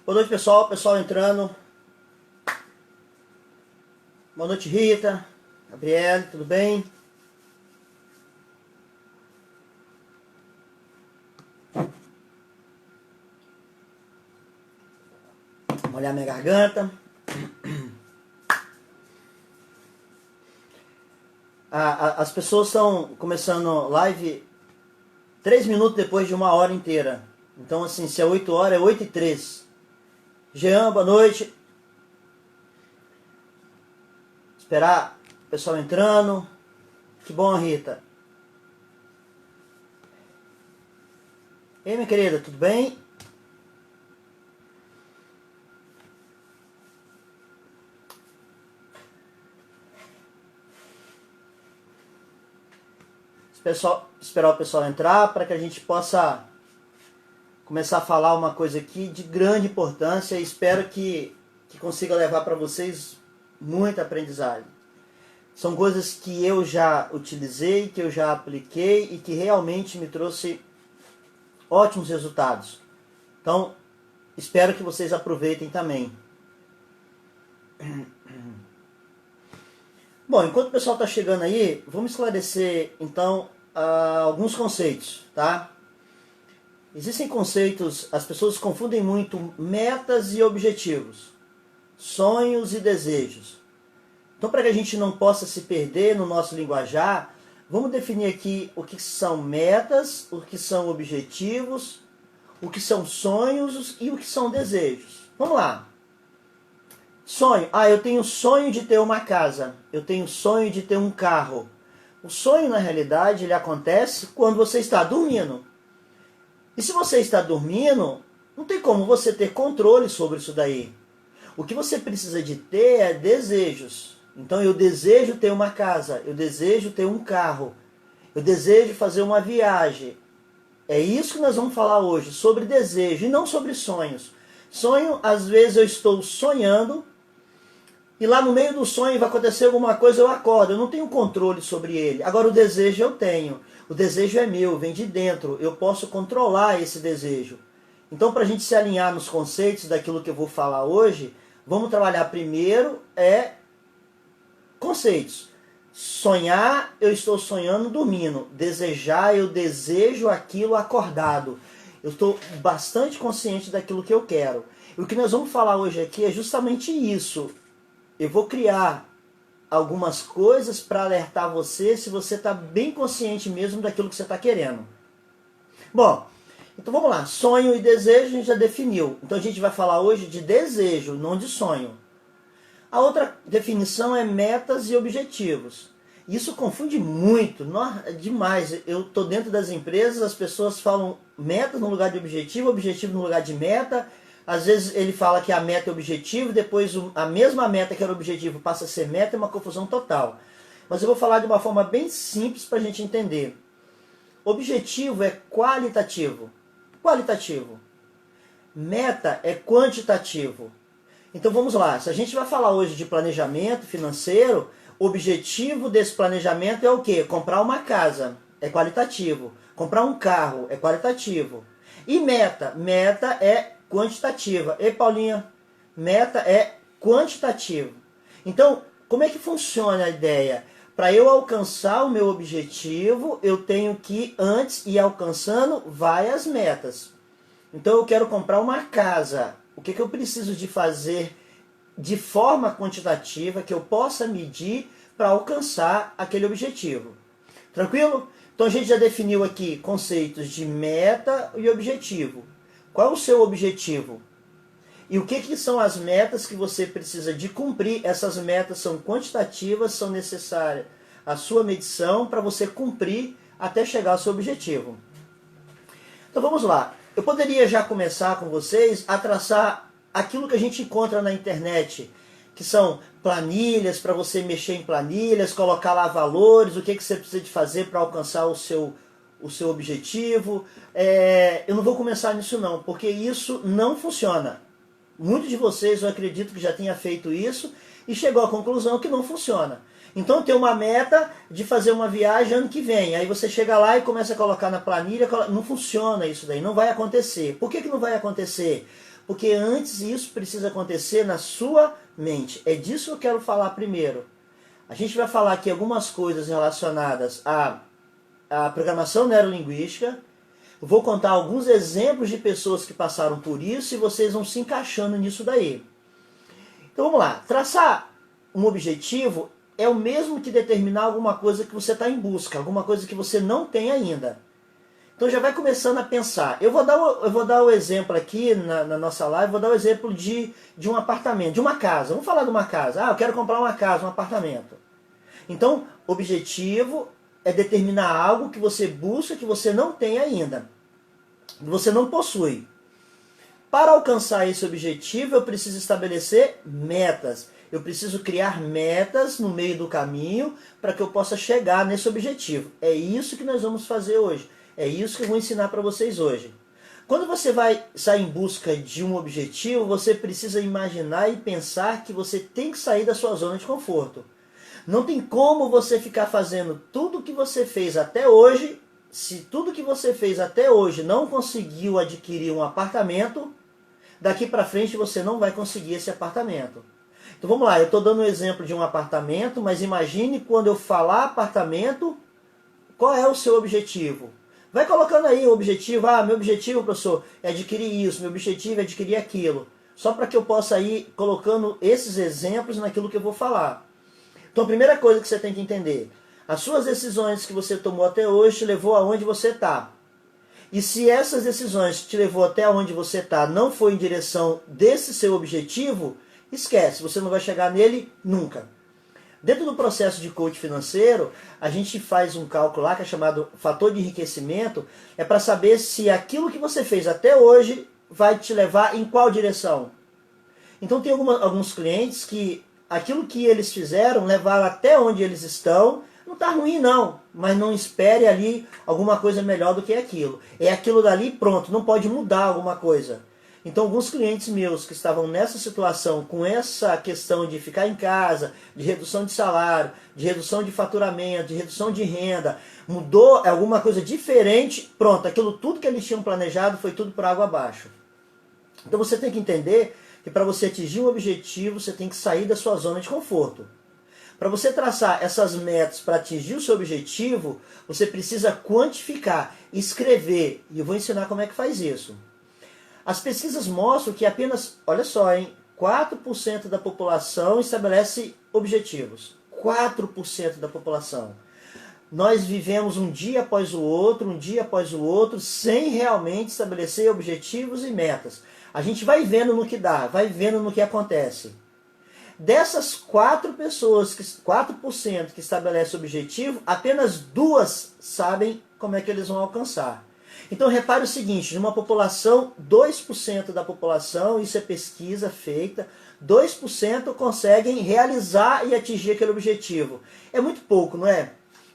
Boa noite, pessoal. Pessoal entrando. Boa noite, Rita. Gabriele, tudo bem? Molhar minha garganta. As pessoas estão começando live 3 minutos depois de 1 hora inteira. Então, assim, se é 8 horas, é 8h03. Jean, boa noite. Esperar o pessoal entrando. Que bom, Rita. Ei, minha querida, tudo bem? Esperar o pessoal entrar para que a gente possa começar a falar uma coisa aqui de grande importância e espero que consiga levar para vocês muita aprendizagem. São coisas que eu já utilizei, que eu já apliquei e que realmente me trouxe ótimos resultados. Então, espero que vocês aproveitem também. Bom, enquanto o pessoal está chegando aí, vamos esclarecer então alguns conceitos, tá? Existem conceitos, as pessoas confundem muito metas e objetivos, sonhos e desejos. Então, para que a gente não possa se perder no nosso linguajar, vamos definir aqui o que são metas, o que são objetivos, o que são sonhos e o que são desejos. Vamos lá. Sonho. Eu tenho sonho de ter uma casa. Eu tenho sonho de ter um carro. O sonho, na realidade, ele acontece quando você está dormindo. E se você está dormindo, não tem como você ter controle sobre isso daí. O que você precisa de ter é desejos. Então eu desejo ter uma casa, eu desejo ter um carro, eu desejo fazer uma viagem. É isso que nós vamos falar hoje, sobre desejo e não sobre sonhos. Sonho, às vezes eu estou sonhando e lá no meio do sonho vai acontecer alguma coisa, eu acordo, eu não tenho controle sobre ele. Agora o desejo eu tenho, o desejo é meu, vem de dentro, eu posso controlar esse desejo. Então, para a gente se alinhar nos conceitos daquilo que eu vou falar hoje, vamos trabalhar primeiro conceitos. Sonhar, eu estou sonhando dormindo. Desejar, eu desejo aquilo acordado. Eu estou bastante consciente daquilo que eu quero. E o que nós vamos falar hoje aqui é justamente isso. Eu vou criar algumas coisas para alertar você se você está bem consciente mesmo daquilo que você está querendo. Bom, então vamos lá. Sonho e desejo a gente já definiu. Então a gente vai falar hoje de desejo, não de sonho. A outra definição é metas e objetivos. Isso confunde muito, demais. Eu estou dentro das empresas, as pessoas falam metas no lugar de objetivo, objetivo no lugar de meta. Às vezes ele fala que a meta é objetivo, depois a mesma meta que era objetivo passa a ser meta, é uma confusão total. Mas eu vou falar de uma forma bem simples para a gente entender. Objetivo é qualitativo. Qualitativo. Meta é quantitativo. Então vamos lá, se a gente vai falar hoje de planejamento financeiro, o objetivo desse planejamento é o quê? Comprar uma casa, é qualitativo. Comprar um carro, é qualitativo. E meta? Meta é quantitativa. E Paulinha, meta é quantitativo. Então, como é que funciona a ideia? Para eu alcançar o meu objetivo, eu tenho que antes ir alcançando várias metas. Então eu quero comprar uma casa. O que eu preciso de fazer de forma quantitativa que eu possa medir para alcançar aquele objetivo? Tranquilo? Então a gente já definiu aqui conceitos de meta e objetivo. Qual é o seu objetivo? E o que são as metas que você precisa de cumprir? Essas metas são quantitativas, são necessárias a sua medição para você cumprir até chegar ao seu objetivo. Então vamos lá. Eu poderia já começar com vocês a traçar aquilo que a gente encontra na internet, que são planilhas, para você mexer em planilhas, colocar lá valores, o que você precisa de fazer para alcançar o seu objetivo. Eu não vou começar nisso não, porque isso não funciona. Muitos de vocês, eu acredito que já tenha feito isso e chegou à conclusão que não funciona. Então tem uma meta de fazer uma viagem ano que vem. Aí você chega lá e começa a colocar na planilha. Não funciona isso daí, não vai acontecer. Por que não vai acontecer? Porque antes isso precisa acontecer na sua mente. É disso que eu quero falar primeiro. A gente vai falar aqui algumas coisas relacionadas à programação neurolinguística. Eu vou contar alguns exemplos de pessoas que passaram por isso e vocês vão se encaixando nisso daí. Então vamos lá. Traçar um objetivo é o mesmo que determinar alguma coisa que você está em busca, alguma coisa que você não tem ainda. Então já vai começando a pensar. Eu vou dar o exemplo aqui na nossa live, vou dar o exemplo de um apartamento, de uma casa. Vamos falar de uma casa. Eu quero comprar uma casa, um apartamento. Então, objetivo é determinar algo que você busca, que você não tem ainda. Que você não possui. Para alcançar esse objetivo, eu preciso estabelecer metas. Eu preciso criar metas no meio do caminho para que eu possa chegar nesse objetivo. É isso que nós vamos fazer hoje. É isso que eu vou ensinar para vocês hoje. Quando você vai sair em busca de um objetivo, você precisa imaginar e pensar que você tem que sair da sua zona de conforto. Não tem como você ficar fazendo tudo o que você fez até hoje. Se tudo que você fez até hoje não conseguiu adquirir um apartamento, daqui para frente você não vai conseguir esse apartamento. Então vamos lá, eu estou dando um exemplo de um apartamento, mas imagine quando eu falar apartamento, qual é o seu objetivo? Vai colocando aí o objetivo. Meu objetivo, professor, é adquirir isso, meu objetivo é adquirir aquilo. Só para que eu possa ir colocando esses exemplos naquilo que eu vou falar. Então a primeira coisa que você tem que entender, as suas decisões que você tomou até hoje te levou aonde você está. E se essas decisões que te levou até onde você está não foi em direção desse seu objetivo, esquece, você não vai chegar nele nunca. Dentro do processo de coach financeiro, a gente faz um cálculo lá que é chamado fator de enriquecimento, é para saber se aquilo que você fez até hoje vai te levar em qual direção. Então tem alguns clientes que aquilo que eles fizeram levaram até onde eles estão. Não está ruim não, mas não espere ali alguma coisa melhor do que aquilo. É aquilo dali, pronto, não pode mudar alguma coisa. Então alguns clientes meus que estavam nessa situação, com essa questão de ficar em casa, de redução de salário, de redução de faturamento, de redução de renda, mudou alguma coisa diferente, pronto, aquilo tudo que eles tinham planejado foi tudo por água abaixo. Então você tem que entender que para você atingir um objetivo, você tem que sair da sua zona de conforto. Para você traçar essas metas para atingir o seu objetivo, você precisa quantificar, escrever, e eu vou ensinar como é que faz isso. As pesquisas mostram que apenas, olha só, 4% da população estabelece objetivos. 4% da população. Nós vivemos um dia após o outro, sem realmente estabelecer objetivos e metas. A gente vai vendo no que dá, vai vendo no que acontece. Dessas 4% que estabelece objetivo, apenas 2 sabem como é que eles vão alcançar. Então repare o seguinte, numa população, 2% da população, isso é pesquisa feita, 2% conseguem realizar e atingir aquele objetivo. É muito pouco, não é?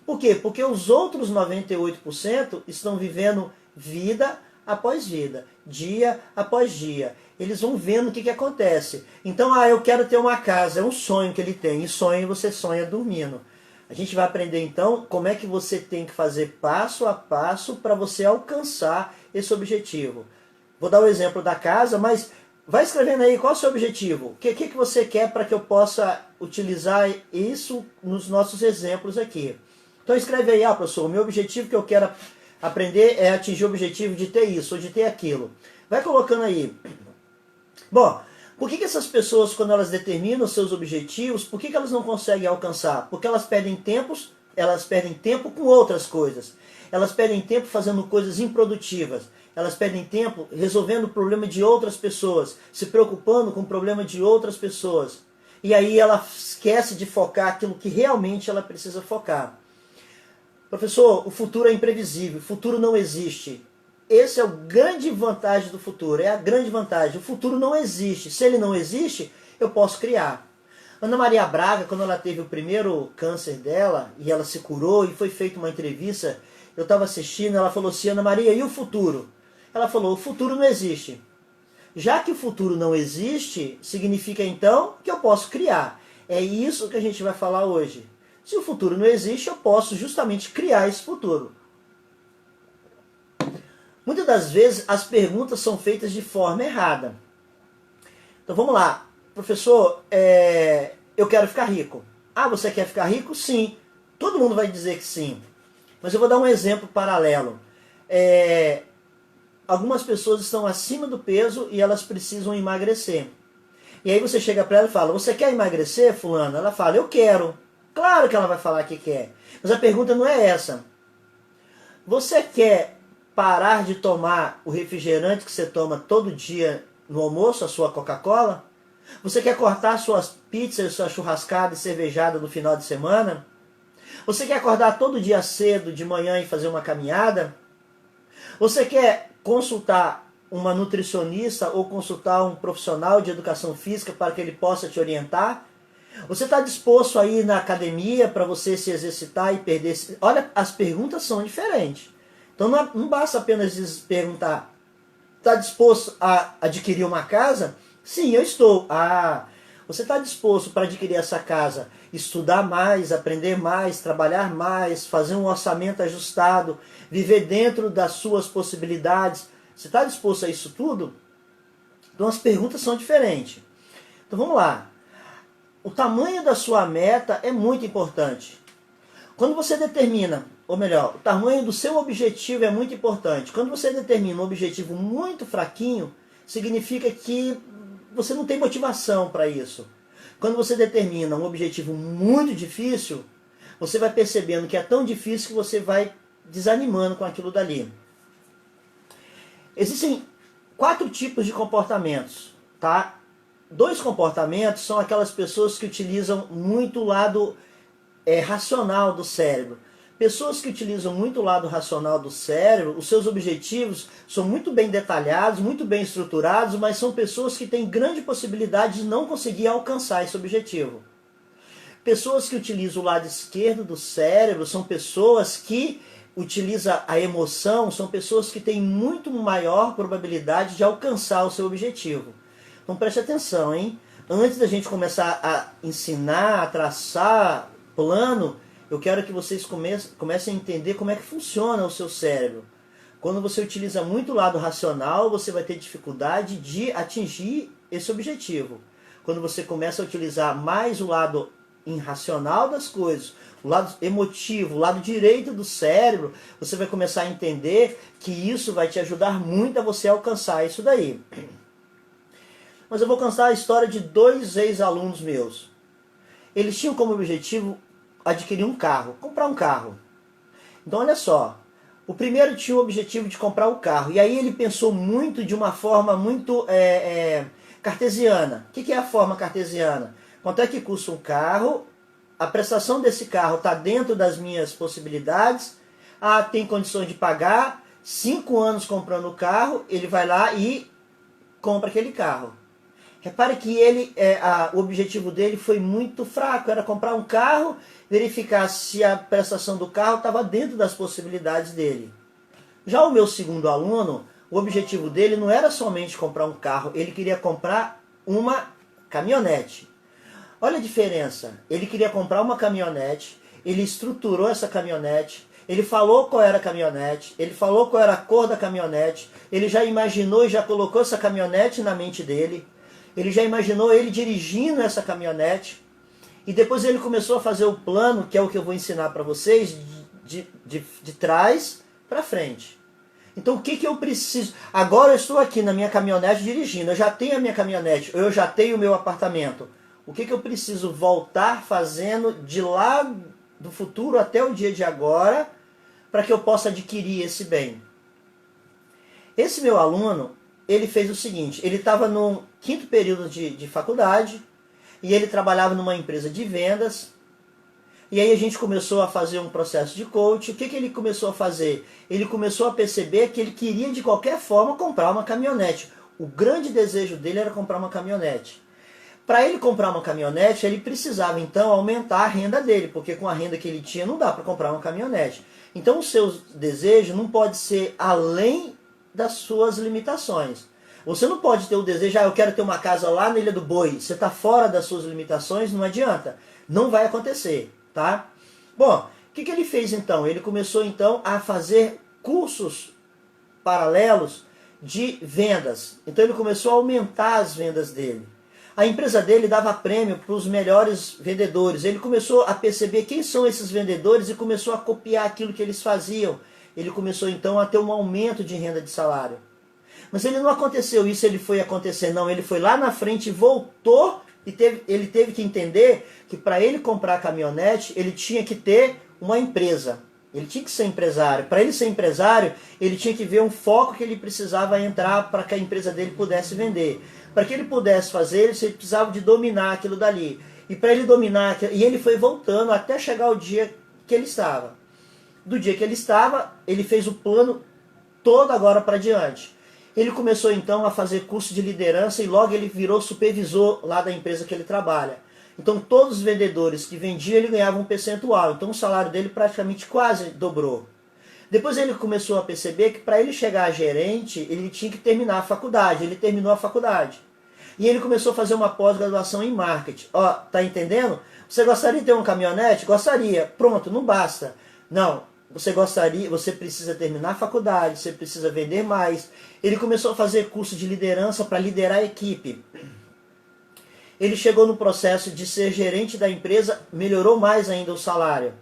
Por quê? Porque os outros 98% estão vivendo vida após vida, dia após dia. Eles vão vendo o que acontece. Então, eu quero ter uma casa, é um sonho que ele tem, e sonho você sonha dormindo. A gente vai aprender então como é que você tem que fazer passo a passo para você alcançar esse objetivo. Vou dar o exemplo da casa, mas vai escrevendo aí qual é o seu objetivo. O que você quer para que eu possa utilizar isso nos nossos exemplos aqui. Então escreve aí, professor, o meu objetivo que eu quero aprender é atingir o objetivo de ter isso ou de ter aquilo. Vai colocando aí. Bom, por que essas pessoas, quando elas determinam os seus objetivos, por que elas não conseguem alcançar? Porque elas perdem tempo com outras coisas. Elas perdem tempo fazendo coisas improdutivas. Elas perdem tempo resolvendo o problema de outras pessoas, se preocupando com o problema de outras pessoas. E aí ela esquece de focar aquilo que realmente ela precisa focar. Professor, o futuro é imprevisível, o futuro não existe. Esse é a grande vantagem do futuro, é a grande vantagem. O futuro não existe. Se ele não existe, eu posso criar. Ana Maria Braga, quando ela teve o primeiro câncer dela, e ela se curou, e foi feita uma entrevista, eu estava assistindo, ela falou assim, Ana Maria, e o futuro? Ela falou, o futuro não existe. Já que o futuro não existe, significa então que eu posso criar. É isso que a gente vai falar hoje. Se o futuro não existe, eu posso justamente criar esse futuro. Muitas das vezes as perguntas são feitas de forma errada. Então vamos lá. Professor, eu quero ficar rico. Ah, você quer ficar rico? Sim. Todo mundo vai dizer que sim. Mas eu vou dar um exemplo paralelo. Algumas pessoas estão acima do peso e elas precisam emagrecer. E aí você chega para ela e fala, você quer emagrecer, fulana? Ela fala, eu quero. Claro que ela vai falar que quer. Mas a pergunta não é essa. Você quer parar de tomar o refrigerante que você toma todo dia no almoço, a sua Coca-Cola? Você quer cortar suas pizzas, sua churrascada e cervejada no final de semana? Você quer acordar todo dia cedo, de manhã, e fazer uma caminhada? Você quer consultar uma nutricionista ou consultar um profissional de educação física para que ele possa te orientar? Você está disposto a ir na academia para você se exercitar e perder... Olha, as perguntas são diferentes. Então não basta apenas perguntar, está disposto a adquirir uma casa? Sim, eu estou. Ah, você está disposto para adquirir essa casa, estudar mais, aprender mais, trabalhar mais, fazer um orçamento ajustado, viver dentro das suas possibilidades? Você está disposto a isso tudo? Então as perguntas são diferentes. Então vamos lá. O tamanho da sua meta é muito importante. Quando você determina, ou melhor, o tamanho do seu objetivo é muito importante. Quando você determina um objetivo muito fraquinho, significa que você não tem motivação para isso. Quando você determina um objetivo muito difícil, você vai percebendo que é tão difícil que você vai desanimando com aquilo dali. Existem 4 tipos de comportamentos, tá? 2 comportamentos são aquelas pessoas que utilizam muito o lado racional do cérebro. Pessoas que utilizam muito o lado racional do cérebro, os seus objetivos são muito bem detalhados, muito bem estruturados, mas são pessoas que têm grande possibilidade de não conseguir alcançar esse objetivo. Pessoas que utilizam o lado esquerdo do cérebro são pessoas que utilizam a emoção, são pessoas que têm muito maior probabilidade de alcançar o seu objetivo. Então preste atenção, hein? Antes da gente começar a ensinar, a traçar plano, eu quero que vocês comecem a entender como é que funciona o seu cérebro. Quando você utiliza muito o lado racional, você vai ter dificuldade de atingir esse objetivo. Quando você começa a utilizar mais o lado irracional das coisas, o lado emotivo, o lado direito do cérebro, você vai começar a entender que isso vai te ajudar muito a você alcançar isso daí. Mas eu vou contar a história de 2 ex-alunos meus. Eles tinham como objetivo adquirir um carro, comprar um carro. Então olha só, o primeiro tinha o objetivo de comprar o carro, e aí ele pensou muito de uma forma muito cartesiana. O que é a forma cartesiana? Quanto é que custa um carro? A prestação desse carro está dentro das minhas possibilidades. Ah, tem condições de pagar. 5 anos comprando o carro, ele vai lá e compra aquele carro. Repare que o objetivo dele foi muito fraco, era comprar um carro, verificar se a prestação do carro estava dentro das possibilidades dele. Já o meu segundo aluno, o objetivo dele não era somente comprar um carro, ele queria comprar uma caminhonete. Olha a diferença, ele queria comprar uma caminhonete, ele estruturou essa caminhonete, ele falou qual era a caminhonete, ele falou qual era a cor da caminhonete, ele já imaginou e já colocou essa caminhonete na mente dele. Ele já imaginou ele dirigindo essa caminhonete. E depois ele começou a fazer o plano, que é o que eu vou ensinar para vocês, de trás para frente. Então o que eu preciso? Agora eu estou aqui na minha caminhonete dirigindo. Eu já tenho a minha caminhonete, eu já tenho o meu apartamento. O que eu preciso voltar fazendo de lá do futuro até o dia de agora, para que eu possa adquirir esse bem? Esse meu aluno, ele fez o seguinte, ele estava no 5º período de faculdade, e ele trabalhava numa empresa de vendas, e aí a gente começou a fazer um processo de coach. O que ele começou a fazer? Ele começou a perceber que ele queria de qualquer forma comprar uma caminhonete. O grande desejo dele era comprar uma caminhonete. Para ele comprar uma caminhonete, ele precisava então aumentar a renda dele, porque com a renda que ele tinha não dá para comprar uma caminhonete. Então o seu desejo não pode ser além das suas limitações. Você não pode ter o desejo, eu quero ter uma casa lá na Ilha do Boi. Você está fora das suas limitações, não adianta. Não vai acontecer, tá? Bom, o que ele fez então? Ele começou então a fazer cursos paralelos de vendas. Então ele começou a aumentar as vendas dele. A empresa dele dava prêmio para os melhores vendedores. Ele começou a perceber quem são esses vendedores e começou a copiar aquilo que eles faziam. Ele começou então a ter um aumento de renda de salário. Mas ele não aconteceu isso, ele foi acontecer, não. Ele foi lá na frente e voltou e ele teve que entender que para ele comprar a caminhonete, ele tinha que ter uma empresa. Ele tinha que ser empresário. Para ele ser empresário, ele tinha que ver um foco que ele precisava entrar para que a empresa dele pudesse vender. Para que ele pudesse fazer isso, ele precisava de dominar aquilo dali. E para ele dominar, e ele foi voltando até chegar o dia que ele estava. Do dia que ele estava, ele fez o plano todo agora para diante. Ele começou então a fazer curso de liderança e logo ele virou supervisor lá da empresa que ele trabalha. Então todos os vendedores que vendiam, ele ganhava um percentual. Então o salário dele praticamente quase dobrou. Depois ele começou a perceber que para ele chegar a gerente, ele tinha que terminar a faculdade. Ele terminou a faculdade. E ele começou a fazer uma pós-graduação em marketing. Ó, tá entendendo? Você gostaria de ter um caminhonete? Gostaria. Pronto, não basta. Não, você precisa terminar a faculdade, você precisa vender mais. Ele começou a fazer curso de liderança para liderar a equipe. Ele chegou no processo de ser gerente da empresa, melhorou mais ainda o salário.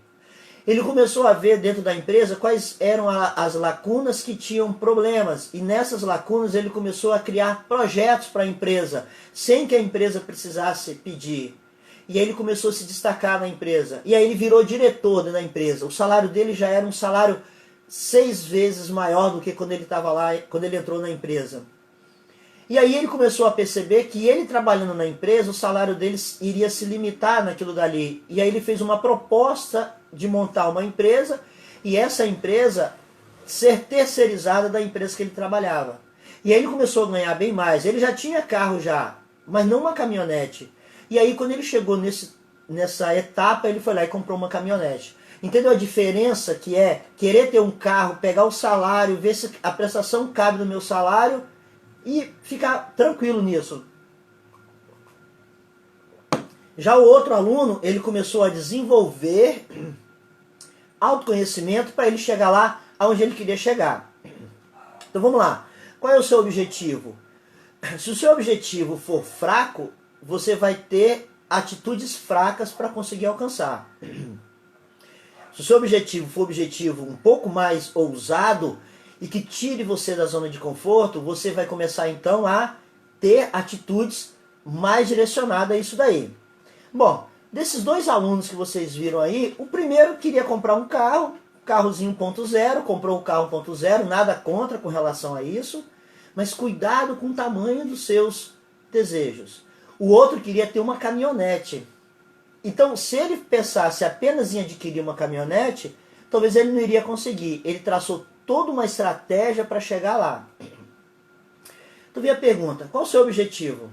Ele começou a ver dentro da empresa quais eram as lacunas que tinham problemas. E nessas lacunas ele começou a criar projetos para a empresa, sem que a empresa precisasse pedir. E aí ele começou a se destacar na empresa. E aí ele virou diretor da empresa. O salário dele já era um salário 6 vezes maior do que quando ele estava lá, quando ele entrou na empresa. E aí ele começou a perceber que ele trabalhando na empresa, o salário dele iria se limitar naquilo dali. E aí ele fez uma proposta de montar uma empresa e essa empresa ser terceirizada da empresa que ele trabalhava. E aí ele começou a ganhar bem mais. Ele já tinha carro já, mas não uma caminhonete. E aí quando ele chegou nessa etapa, ele foi lá e comprou uma caminhonete. Entendeu a diferença que é querer ter um carro, pegar o salário, ver se a prestação cabe no meu salário e ficar tranquilo nisso. Já o outro aluno, ele começou a desenvolver autoconhecimento para ele chegar lá aonde ele queria chegar. Então vamos lá. Qual é o seu objetivo? Se o seu objetivo for fraco, você vai ter atitudes fracas para conseguir alcançar. Se o seu objetivo for um pouco mais ousado e que tire você da zona de conforto, você vai começar então a ter atitudes mais direcionadas a isso daí. Bom, desses 2 alunos que vocês viram aí, o primeiro queria comprar um carrozinho 1.0, comprou um carro 1.0, nada contra com relação a isso, mas cuidado com o tamanho dos seus desejos. O outro queria ter uma caminhonete. Então, se ele pensasse apenas em adquirir uma caminhonete, talvez ele não iria conseguir. Ele traçou toda uma estratégia para chegar lá. Então vem a pergunta, qual o seu objetivo?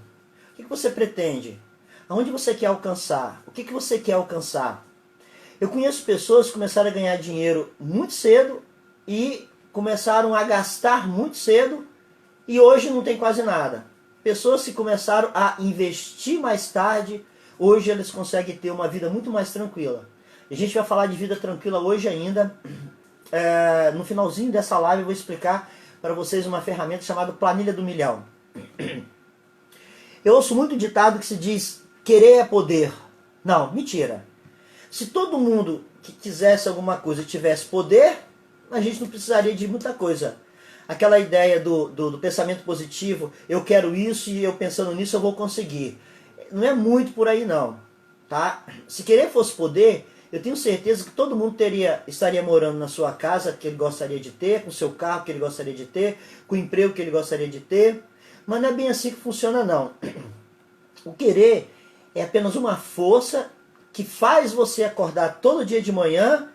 O que você pretende? Aonde você quer alcançar? O que você quer alcançar? Eu conheço pessoas que começaram a ganhar dinheiro muito cedo e começaram a gastar muito cedo e hoje não tem quase nada. Pessoas que começaram a investir mais tarde, hoje eles conseguem ter uma vida muito mais tranquila. A gente vai falar de vida tranquila hoje ainda. No finalzinho dessa live eu vou explicar para vocês uma ferramenta chamada Planilha do Milhão. Eu ouço muito ditado que se diz, querer é poder. Não, mentira. Se todo mundo que quisesse alguma coisa tivesse poder, a gente não precisaria de muita coisa. Aquela ideia do pensamento positivo, eu quero isso e eu pensando nisso eu vou conseguir. Não é muito por aí não. Tá? Se querer fosse poder, eu tenho certeza que todo mundo estaria morando na sua casa que ele gostaria de ter, com o seu carro que ele gostaria de ter, com o emprego que ele gostaria de ter. Mas não é bem assim que funciona não. O querer é apenas uma força que faz você acordar todo dia de manhã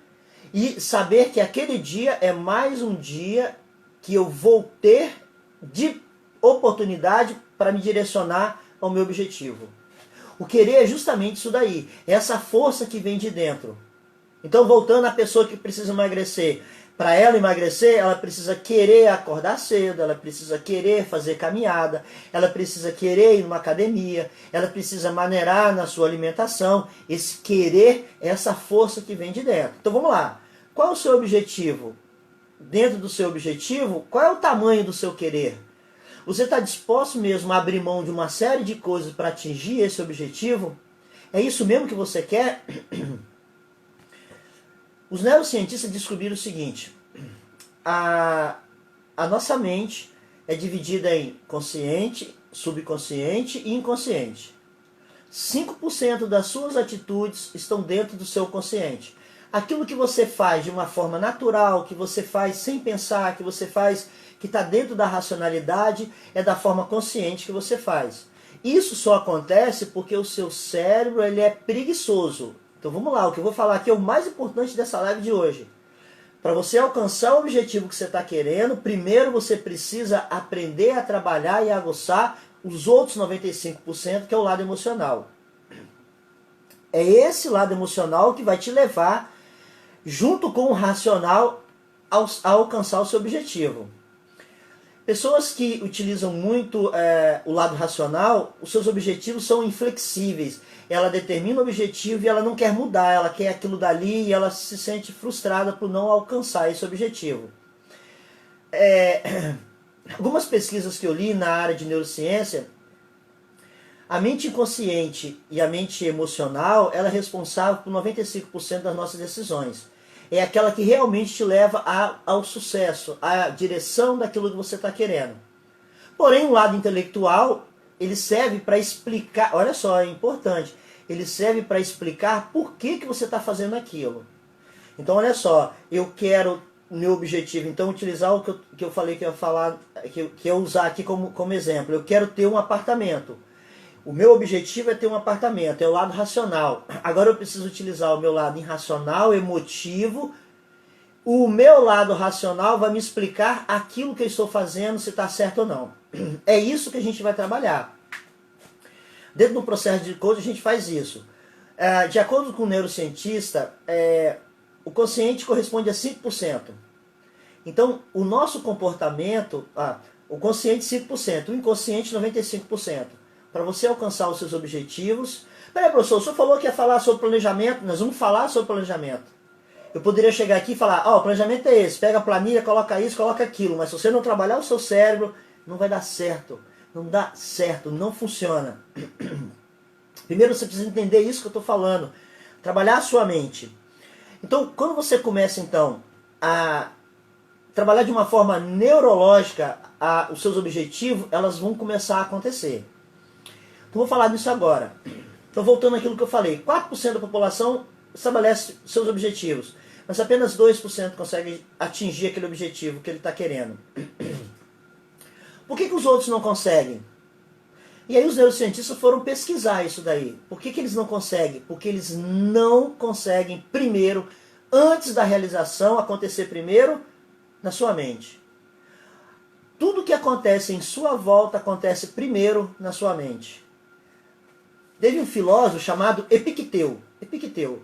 e saber que aquele dia é mais um dia que eu vou ter de oportunidade para me direcionar ao meu objetivo. O querer é justamente isso daí, é essa força que vem de dentro. Então, voltando à pessoa que precisa emagrecer, para ela emagrecer, ela precisa querer acordar cedo, ela precisa querer fazer caminhada, ela precisa querer ir numa academia, ela precisa maneirar na sua alimentação. Esse querer é essa força que vem de dentro. Então vamos lá, qual é o seu objetivo? Dentro do seu objetivo, qual é o tamanho do seu querer? Você está disposto mesmo a abrir mão de uma série de coisas para atingir esse objetivo? É isso mesmo que você quer? Os neurocientistas descobriram o seguinte: a nossa mente é dividida em consciente, subconsciente e inconsciente. 5% das suas atitudes estão dentro do seu consciente. Aquilo que você faz de uma forma natural, que você faz sem pensar, que você faz que está dentro da racionalidade, é da forma consciente que você faz. Isso só acontece porque o seu cérebro ele é preguiçoso. Então vamos lá, o que eu vou falar aqui é o mais importante dessa live de hoje. Para você alcançar o objetivo que você está querendo, primeiro você precisa aprender a trabalhar e aguçar os outros 95%, que é o lado emocional. É esse lado emocional que vai te levar, junto com o racional, a alcançar o seu objetivo. Pessoas que utilizam muito o lado racional, os seus objetivos são inflexíveis. Ela determina o objetivo e ela não quer mudar, ela quer aquilo dali e ela se sente frustrada por não alcançar esse objetivo. Algumas pesquisas que eu li na área de neurociência, a mente inconsciente e a mente emocional, ela é responsável por 95% das nossas decisões. É aquela que realmente te leva ao sucesso, à direção daquilo que você está querendo. Porém, o lado intelectual, ele serve para explicar, olha só, é importante, ele serve para explicar por que você está fazendo aquilo. Então, olha só, eu quero, meu objetivo, então, utilizar o que eu falei que eu ia falar, que eu usar aqui como exemplo. Eu quero ter um apartamento. O meu objetivo é ter um apartamento, é o lado racional. Agora eu preciso utilizar o meu lado irracional, emotivo. O meu lado racional vai me explicar aquilo que eu estou fazendo, se está certo ou não. É isso que a gente vai trabalhar. Dentro do processo de coaching a gente faz isso. De acordo com o neurocientista, o consciente corresponde a 5%. Então, o nosso comportamento, o consciente 5%, o inconsciente 95%. Para você alcançar os seus objetivos. Peraí, professor, o senhor falou que ia falar sobre planejamento, nós vamos falar sobre planejamento. Eu poderia chegar aqui e falar, o planejamento é esse, pega a planilha, coloca isso, coloca aquilo, mas se você não trabalhar o seu cérebro, não vai dar certo. Não dá certo, não funciona. Primeiro você precisa entender isso que eu estou falando. Trabalhar a sua mente. Então, quando você começa então a trabalhar de uma forma neurológica os seus objetivos, elas vão começar a acontecer. Então vou falar disso agora. Então voltando àquilo que eu falei, 4% da população estabelece seus objetivos, mas apenas 2% consegue atingir aquele objetivo que ele está querendo. Por que os outros não conseguem? E aí os neurocientistas foram pesquisar isso daí. Por que eles não conseguem? Porque eles não conseguem primeiro, antes da realização, acontecer primeiro na sua mente. Tudo que acontece em sua volta acontece primeiro na sua mente. Teve um filósofo chamado Epicteu. Epicteu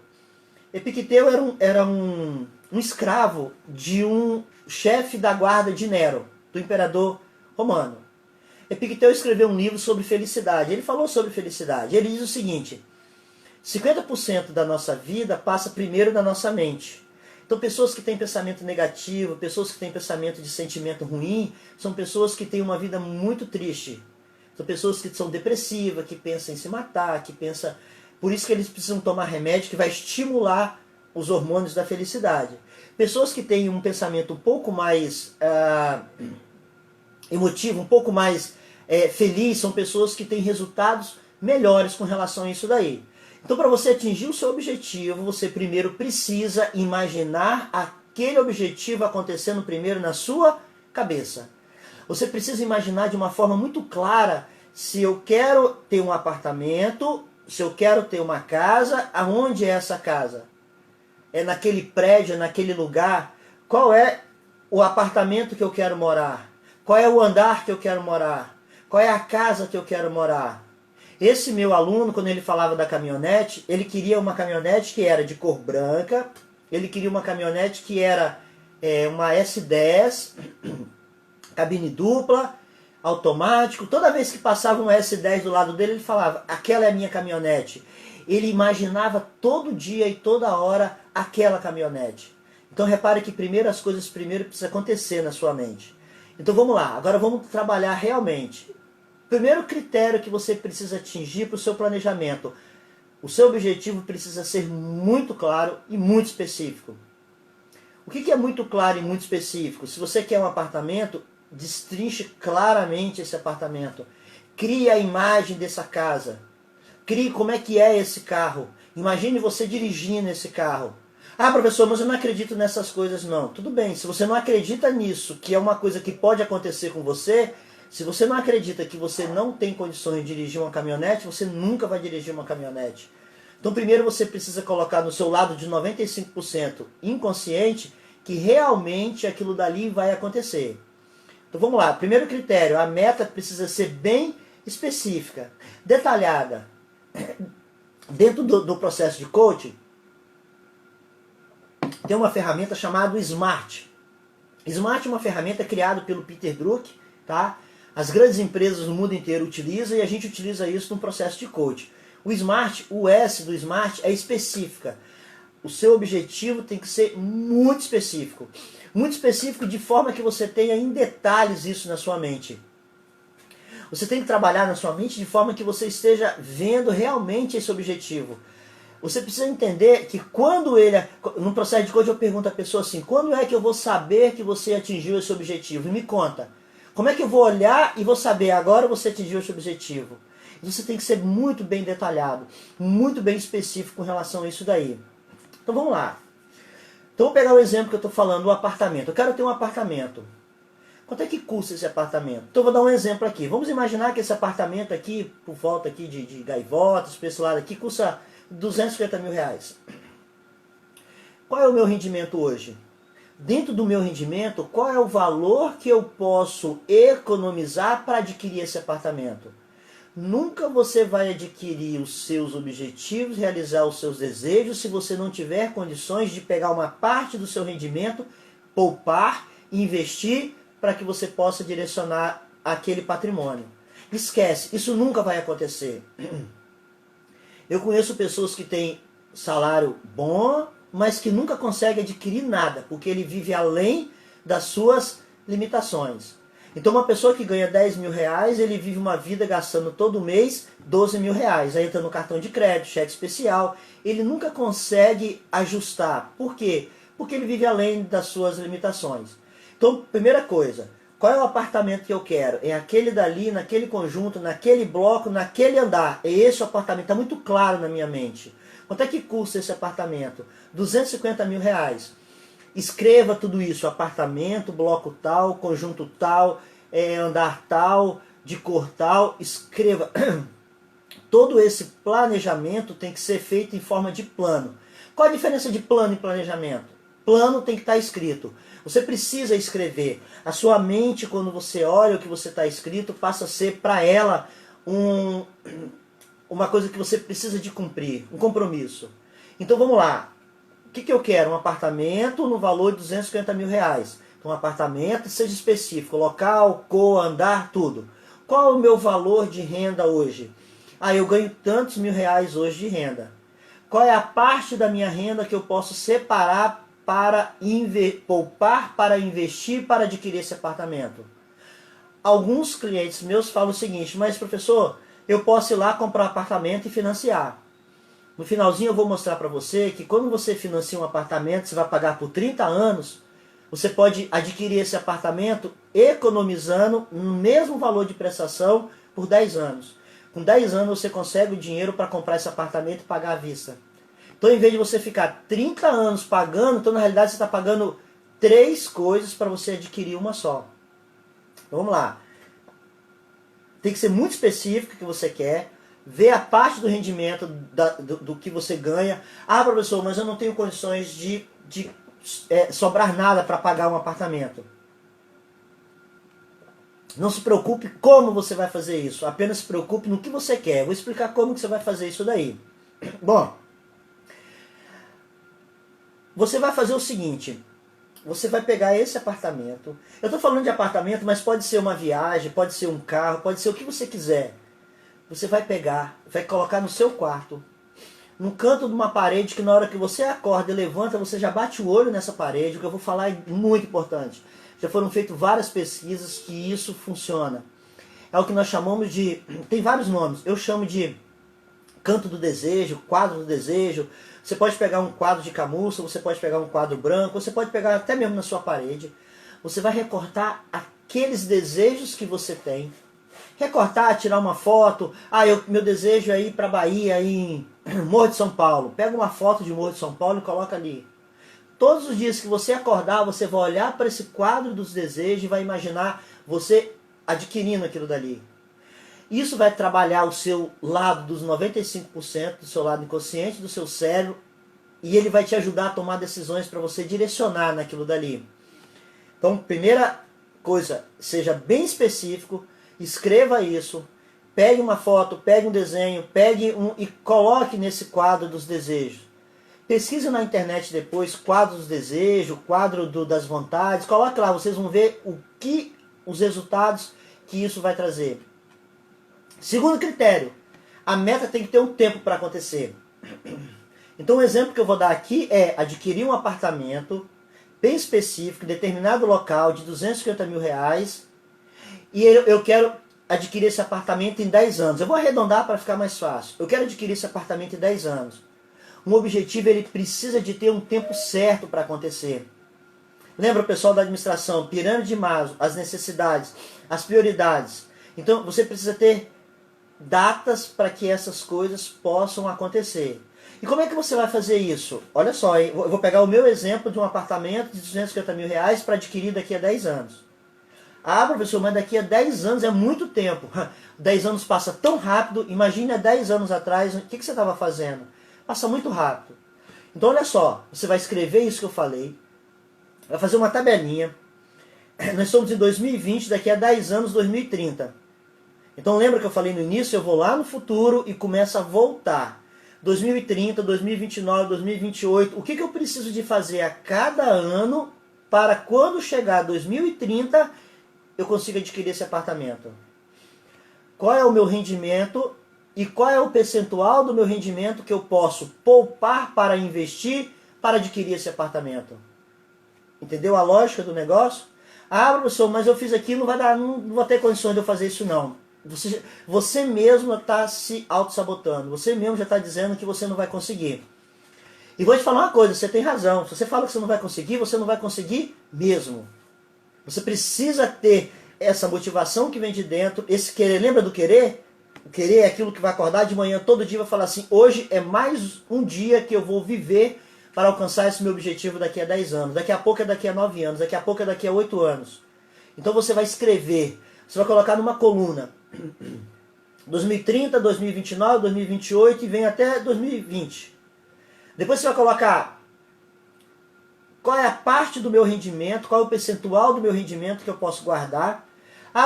era um escravo de um chefe da guarda de Nero, do imperador romano. Epicteu escreveu um livro sobre felicidade. Ele falou sobre felicidade. Ele diz o seguinte: 50% da nossa vida passa primeiro na nossa mente. Então, pessoas que têm pensamento negativo, pessoas que têm pensamento de sentimento ruim, são pessoas que têm uma vida muito triste. São pessoas que são depressivas, que pensam em se matar, que pensam... Por isso que eles precisam tomar remédio que vai estimular os hormônios da felicidade. Pessoas que têm um pensamento um pouco mais emotivo, um pouco mais feliz, são pessoas que têm resultados melhores com relação a isso daí. Então, para você atingir o seu objetivo, você primeiro precisa imaginar aquele objetivo acontecendo primeiro na sua cabeça. Você precisa imaginar de uma forma muito clara se eu quero ter um apartamento, se eu quero ter uma casa, aonde é essa casa? É naquele prédio, é naquele lugar? Qual é o apartamento que eu quero morar? Qual é o andar que eu quero morar? Qual é a casa que eu quero morar? Esse meu aluno, quando ele falava da caminhonete, ele queria uma caminhonete que era de cor branca, ele queria uma caminhonete que era uma S10, cabine dupla, automático. Toda vez que passava um S10 do lado dele, ele falava, aquela é a minha caminhonete. Ele imaginava todo dia e toda hora aquela caminhonete. Então repare que primeiro as coisas precisam acontecer na sua mente. Então vamos lá, agora vamos trabalhar realmente. Primeiro critério que você precisa atingir para o seu planejamento. O seu objetivo precisa ser muito claro e muito específico. O que é muito claro e muito específico? Se você quer um apartamento, destrinche claramente esse apartamento. Crie a imagem dessa casa. Crie como é que é esse carro. Imagine você dirigindo esse carro. Ah, professor, mas eu não acredito nessas coisas não. Tudo bem, se você não acredita nisso, que é uma coisa que pode acontecer com você, se você não acredita que você não tem condições de dirigir uma caminhonete, você nunca vai dirigir uma caminhonete. Então primeiro você precisa colocar no seu lado de 95% inconsciente que realmente aquilo dali vai acontecer. Então vamos lá, primeiro critério, a meta precisa ser bem específica, detalhada. Dentro do processo de coaching, tem uma ferramenta chamada SMART. SMART é uma ferramenta criada pelo Peter Drucker, tá? As grandes empresas no mundo inteiro utilizam e a gente utiliza isso no processo de coaching. O SMART, o S do SMART é específica. O seu objetivo tem que ser muito específico. Muito específico de forma que você tenha em detalhes isso na sua mente. Você tem que trabalhar na sua mente de forma que você esteja vendo realmente esse objetivo. Você precisa entender que quando no processo de coaching eu pergunto à pessoa assim, quando é que eu vou saber que você atingiu esse objetivo? E me conta. Como é que eu vou olhar e vou saber agora você atingiu esse objetivo? Você tem que ser muito bem detalhado, muito bem específico com relação a isso daí. Então vamos lá. Então vou pegar o exemplo que eu estou falando, o apartamento. Eu quero ter um apartamento. Quanto é que custa esse apartamento? Então vou dar um exemplo aqui. Vamos imaginar que esse apartamento aqui, por volta aqui de Gaivotas, para esse lado aqui, custa 250 mil reais. Qual é o meu rendimento hoje? Dentro do meu rendimento, qual é o valor que eu posso economizar para adquirir esse apartamento? Nunca você vai adquirir os seus objetivos, realizar os seus desejos, se você não tiver condições de pegar uma parte do seu rendimento, poupar e investir para que você possa direcionar aquele patrimônio. Esquece, isso nunca vai acontecer. Eu conheço pessoas que têm salário bom, mas que nunca conseguem adquirir nada, porque ele vive além das suas limitações. Então uma pessoa que ganha 10 mil reais, ele vive uma vida gastando todo mês 12 mil reais. Aí entra no cartão de crédito, cheque especial. Ele nunca consegue ajustar. Por quê? Porque ele vive além das suas limitações. Então, primeira coisa, qual é o apartamento que eu quero? É aquele dali, naquele conjunto, naquele bloco, naquele andar. É esse o apartamento, está muito claro na minha mente. Quanto é que custa esse apartamento? 250 mil reais. Escreva tudo isso, apartamento, bloco tal, conjunto tal, andar tal, de cor tal. Escreva. Todo esse planejamento tem que ser feito em forma de plano. Qual a diferença de plano e planejamento? Plano tem que estar escrito. Você precisa escrever. A sua mente, quando você olha o que você está escrito, passa a ser para ela uma coisa que você precisa de cumprir, um compromisso. Então vamos lá. O que eu quero? Um apartamento no valor de 250 mil reais. Então um apartamento, seja específico, local, cor, andar, tudo. Qual é o meu valor de renda hoje? Ah, eu ganho tantos mil reais hoje de renda. Qual é a parte da minha renda que eu posso separar para poupar, para investir, para adquirir esse apartamento? Alguns clientes meus falam o seguinte, mas professor, eu posso ir lá comprar um apartamento e financiar. No finalzinho eu vou mostrar para você que quando você financia um apartamento, você vai pagar por 30 anos, você pode adquirir esse apartamento economizando no mesmo valor de prestação por 10 anos. Com 10 anos você consegue o dinheiro para comprar esse apartamento e pagar à vista. Então, em vez de você ficar 30 anos pagando, então na realidade você está pagando 3 coisas para você adquirir uma só. Então, vamos lá. Tem que ser muito específico o que você quer. Ver a parte do rendimento do que você ganha. Ah, professor, mas eu não tenho condições de sobrar nada para pagar um apartamento. Não se preocupe como você vai fazer isso. Apenas se preocupe no que você quer. Eu vou explicar como que você vai fazer isso daí. Bom, você vai fazer o seguinte. Você vai pegar esse apartamento. Eu estou falando de apartamento, mas pode ser uma viagem, pode ser um carro, pode ser o que você quiser. Você vai pegar, vai colocar no seu quarto, no canto de uma parede que na hora que você acorda e levanta, você já bate o olho nessa parede. O que eu vou falar é muito importante. já foram feitas várias pesquisas que isso funciona. É o que nós chamamos de, tem vários nomes, eu chamo de canto do desejo, quadro do desejo. Você pode pegar um quadro de camurça, você pode pegar um quadro branco, você pode pegar até mesmo na sua parede. Você vai recortar aqueles desejos que você tem. Recortar, tirar uma foto. Meu desejo é ir para a Bahia, em Morro de São Paulo. Pega uma foto de Morro de São Paulo e coloca ali. Todos os dias que você acordar, você vai olhar para esse quadro dos desejos e vai imaginar você adquirindo aquilo dali. Isso vai trabalhar o seu lado dos 95%, do seu lado inconsciente, do seu cérebro, e ele vai te ajudar a tomar decisões para você direcionar naquilo dali. Então, primeira coisa, seja bem específico, escreva isso, pegue uma foto, pegue um desenho, e coloque nesse quadro dos desejos. Pesquise na internet depois, quadro dos desejos, quadro das vontades, coloque lá, vocês vão ver os resultados que isso vai trazer. Segundo critério, a meta tem que ter um tempo para acontecer. Então o exemplo que eu vou dar aqui é adquirir um apartamento bem específico, em determinado local, de R$250 mil, e eu quero adquirir esse apartamento em 10 anos. Eu vou arredondar para ficar mais fácil. Eu quero adquirir esse apartamento em 10 anos. Um objetivo, ele precisa de ter um tempo certo para acontecer. Lembra o pessoal da administração, pirâmide de Maslow, as necessidades, as prioridades. Então você precisa ter datas para que essas coisas possam acontecer. E como é que você vai fazer isso? Olha só, hein? Eu vou pegar o meu exemplo de um apartamento de R$250 mil para adquirir daqui a 10 anos. Professor, mas daqui a 10 anos é muito tempo. 10 anos passa tão rápido. Imagine há 10 anos atrás, o que você estava fazendo? Passa muito rápido. Então olha só, você vai escrever isso que eu falei, vai fazer uma tabelinha. Nós estamos em 2020, daqui a 10 anos, 2030. Então lembra que eu falei no início, eu vou lá no futuro e começo a voltar. 2030, 2029, 2028, o que eu preciso de fazer a cada ano para quando chegar 2030 eu consiga adquirir esse apartamento? Qual é o meu rendimento e qual é o percentual do meu rendimento que eu posso poupar para investir para adquirir esse apartamento? Entendeu a lógica do negócio? Professor, mas eu fiz aqui, não vou ter condições de eu fazer isso não. Você mesmo está se auto-sabotando. Você mesmo já está dizendo que você não vai conseguir. E vou te falar uma coisa, você tem razão. Se você fala que você não vai conseguir mesmo. Você precisa ter essa motivação que vem de dentro, esse querer. Lembra do querer? O querer é aquilo que vai acordar de manhã todo dia e vai falar assim, hoje é mais um dia que eu vou viver para alcançar esse meu objetivo daqui a 10 anos. Daqui a pouco é daqui a 9 anos, daqui a pouco é daqui a 8 anos. Então você vai escrever, você vai colocar numa coluna 2030, 2029, 2028 e vem até 2020. Depois você vai colocar qual é a parte do meu rendimento, qual é o percentual do meu rendimento que eu posso guardar.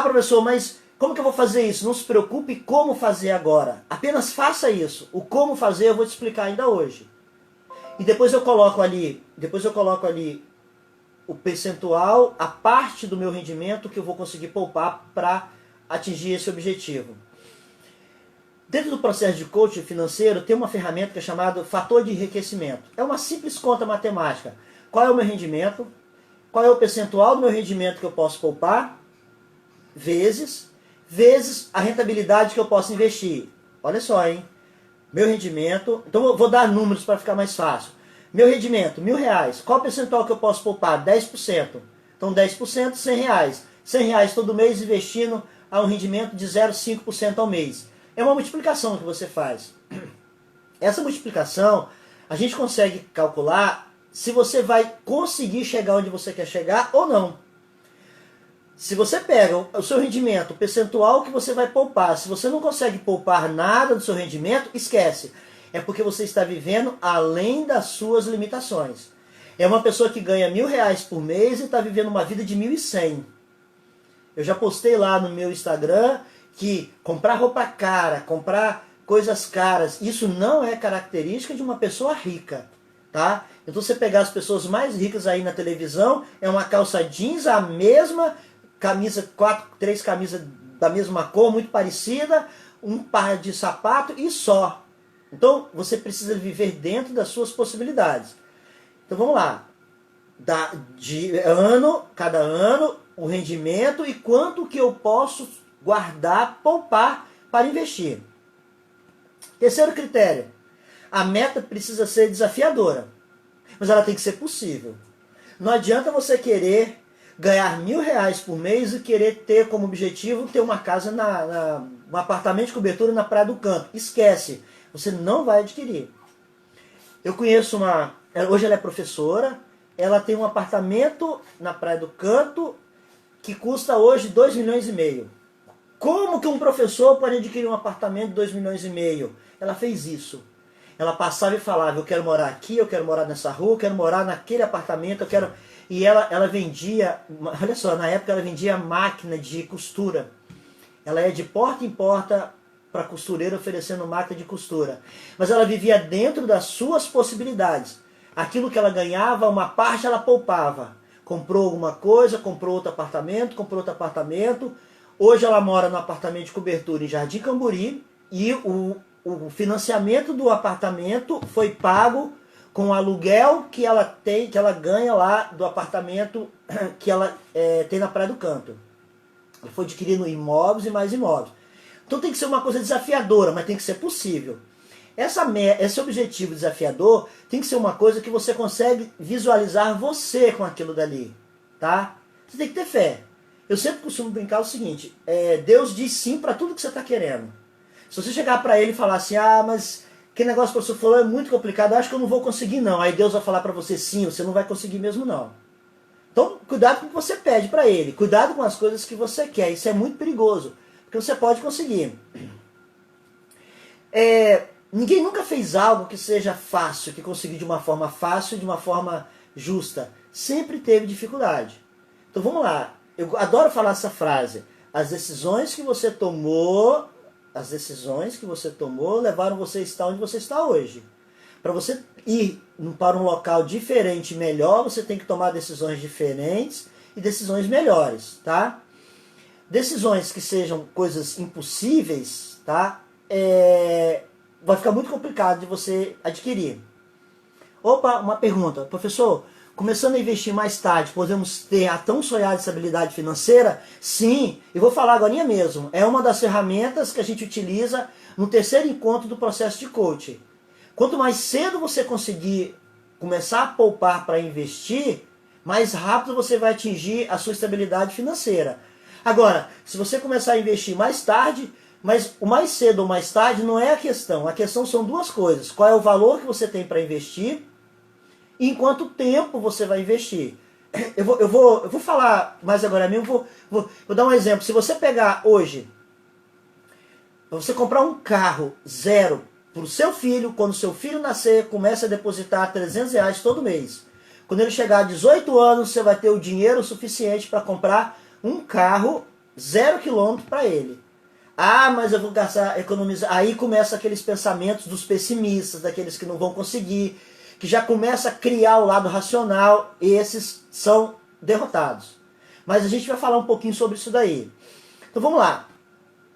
Professor, mas como que eu vou fazer isso? Não se preocupe como fazer agora. Apenas faça isso. O como fazer eu vou te explicar ainda hoje. E depois eu coloco ali o percentual, a parte do meu rendimento que eu vou conseguir poupar para atingir esse objetivo. Dentro do processo de coaching financeiro tem uma ferramenta que é chamada fator de enriquecimento. É uma simples conta matemática. Qual é o meu rendimento? Qual é o percentual do meu rendimento que eu posso poupar? Vezes a rentabilidade que eu posso investir. Olha só, hein? Meu rendimento... Então eu vou dar números para ficar mais fácil. Meu rendimento, R$1.000. Qual o percentual que eu posso poupar? 10%. Então 10%, R$100. R$100 todo mês investindo a um rendimento de 0,5% ao mês. É uma multiplicação que você faz. Essa multiplicação, a gente consegue calcular se você vai conseguir chegar onde você quer chegar ou não. Se você pega o seu rendimento, o percentual que você vai poupar, se você não consegue poupar nada do seu rendimento, esquece. É porque você está vivendo além das suas limitações. É uma pessoa que ganha R$1.000 por mês e está vivendo uma vida de 1.100. Eu já postei lá no meu Instagram que comprar roupa cara, comprar coisas caras, isso não é característica de uma pessoa rica, tá? Então você pegar as pessoas mais ricas aí na televisão, é uma calça jeans, a mesma camisa, 3 camisas da mesma cor, muito parecida, um par de sapato e só. Então você precisa viver dentro das suas possibilidades. Então vamos lá. cada ano, o rendimento e quanto que eu posso guardar, poupar para investir. Terceiro critério, a meta precisa ser desafiadora, mas ela tem que ser possível. Não adianta você querer ganhar R$1.000 por mês e querer ter como objetivo ter uma casa, um apartamento de cobertura na Praia do Canto. Esquece, você não vai adquirir. Eu conheço hoje ela é professora, ela tem um apartamento na Praia do Canto que custa hoje 2,5 milhões. Como que um professor pode adquirir um apartamento de 2,5 milhões? Ela fez isso. Ela passava e falava, eu quero morar aqui, eu quero morar nessa rua, eu quero morar naquele apartamento, eu quero... E ela vendia, olha só, na época ela vendia máquina de costura. Ela ia de porta em porta para costureira oferecendo máquina de costura. Mas ela vivia dentro das suas possibilidades. Aquilo que ela ganhava, uma parte ela poupava. Comprou alguma coisa, comprou outro apartamento. Hoje ela mora no apartamento de cobertura em Jardim Camburi e o financiamento do apartamento foi pago com o aluguel que ela ganha lá do apartamento que ela tem na Praia do Canto. Ela foi adquirindo imóveis e mais imóveis. Então tem que ser uma coisa desafiadora, mas tem que ser possível. Esse objetivo desafiador tem que ser uma coisa que você consegue visualizar você com aquilo dali. Tá? Você tem que ter fé. Eu sempre costumo brincar o seguinte, Deus diz sim para tudo que você está querendo. Se você chegar para ele e falar assim, mas que negócio que o professor falou é muito complicado, acho que eu não vou conseguir não. Aí Deus vai falar para você, sim, você não vai conseguir mesmo não. Então, cuidado com o que você pede para ele. Cuidado com as coisas que você quer. Isso é muito perigoso, porque você pode conseguir. Ninguém nunca fez algo que seja fácil, que conseguiu de uma forma fácil, de uma forma justa. Sempre teve dificuldade. Então vamos lá. Eu adoro falar essa frase. As decisões que você tomou levaram você a estar onde você está hoje. Para você ir para um local diferente e melhor, você tem que tomar decisões diferentes e decisões melhores, tá? Decisões que sejam coisas impossíveis, tá? Vai ficar muito complicado de você adquirir. Opa, uma pergunta. Professor, começando a investir mais tarde, podemos ter a tão sonhada estabilidade financeira? Sim, eu vou falar agora mesmo. É uma das ferramentas que a gente utiliza no terceiro encontro do processo de coaching. Quanto mais cedo você conseguir começar a poupar para investir, mais rápido você vai atingir a sua estabilidade financeira. Agora, se você começar a investir mais tarde, mas o mais cedo ou mais tarde não é a questão. A questão são duas coisas. Qual é o valor que você tem para investir e em quanto tempo você vai investir. Eu vou falar mais agora mesmo, vou dar um exemplo. Se você pegar hoje, você comprar um carro zero para o seu filho, quando o seu filho nascer, comece a depositar R$300 todo mês. Quando ele chegar a 18 anos, você vai ter o dinheiro suficiente para comprar um carro 0 km para ele. Mas eu vou gastar, economizar. Aí começam aqueles pensamentos dos pessimistas, daqueles que não vão conseguir, que já começa a criar o lado racional, e esses são derrotados. Mas a gente vai falar um pouquinho sobre isso daí. Então vamos lá.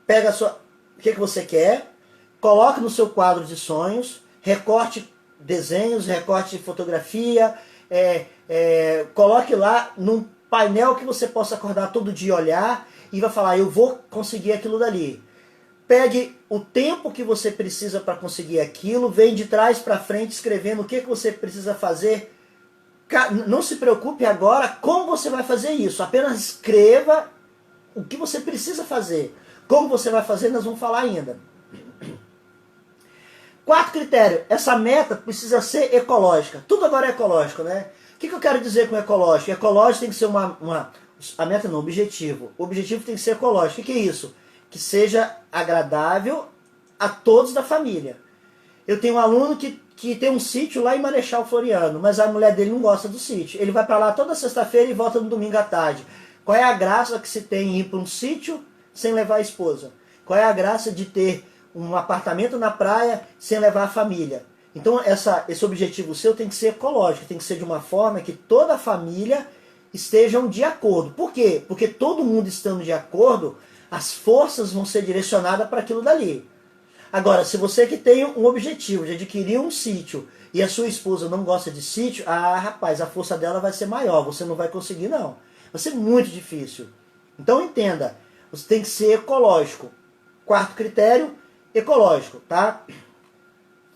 Pega o que você quer, coloque no seu quadro de sonhos, recorte desenhos, recorte fotografia, coloque lá num painel que você possa acordar todo dia e olhar, e vai falar, eu vou conseguir aquilo dali. Pegue o tempo que você precisa para conseguir aquilo, vem de trás para frente escrevendo o que você precisa fazer. Não se preocupe agora como você vai fazer isso, apenas escreva o que você precisa fazer. Como você vai fazer, nós vamos falar ainda. Quarto critério, essa meta precisa ser ecológica. Tudo agora é ecológico, né? O que eu quero dizer com ecológico? Ecológico tem que ser a meta não, o objetivo. O objetivo tem que ser ecológico. O que é isso? Que seja agradável a todos da família. Eu tenho um aluno que tem um sítio lá em Marechal Floriano, mas a mulher dele não gosta do sítio. Ele vai para lá toda sexta-feira e volta no domingo à tarde. Qual é a graça que se tem em ir para um sítio sem levar a esposa? Qual é a graça de ter um apartamento na praia sem levar a família? Então esse objetivo seu tem que ser ecológico, tem que ser de uma forma que toda a família estejam de acordo. Por quê? Porque todo mundo estando de acordo, as forças vão ser direcionadas para aquilo dali. Agora, se você que tem um objetivo de adquirir um sítio e a sua esposa não gosta de sítio, rapaz, a força dela vai ser maior, você não vai conseguir não. Vai ser muito difícil. Então entenda, você tem que ser ecológico. Quarto critério, ecológico, tá?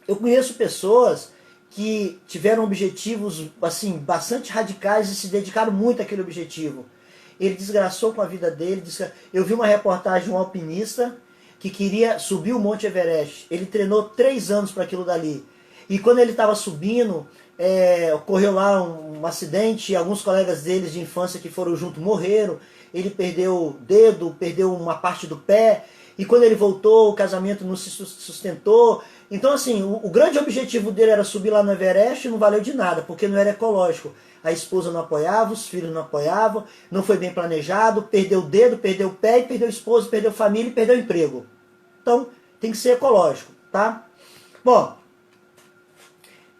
Eu conheço pessoas que tiveram objetivos assim bastante radicais e se dedicaram muito àquele objetivo. Ele desgraçou com a vida dele. Eu vi uma reportagem de um alpinista que queria subir o Monte Everest. Ele treinou 3 anos para aquilo dali. E quando ele estava subindo, ocorreu lá um acidente, e alguns colegas deles de infância que foram junto morreram. Ele perdeu o dedo, perdeu uma parte do pé, e quando ele voltou, o casamento não se sustentou. Então, assim, o grande objetivo dele era subir lá no Everest e não valeu de nada, porque não era ecológico. A esposa não apoiava, os filhos não apoiavam, não foi bem planejado, perdeu o dedo, perdeu o pé, perdeu a esposa, perdeu a família e perdeu o emprego. Então, tem que ser ecológico, tá? Bom,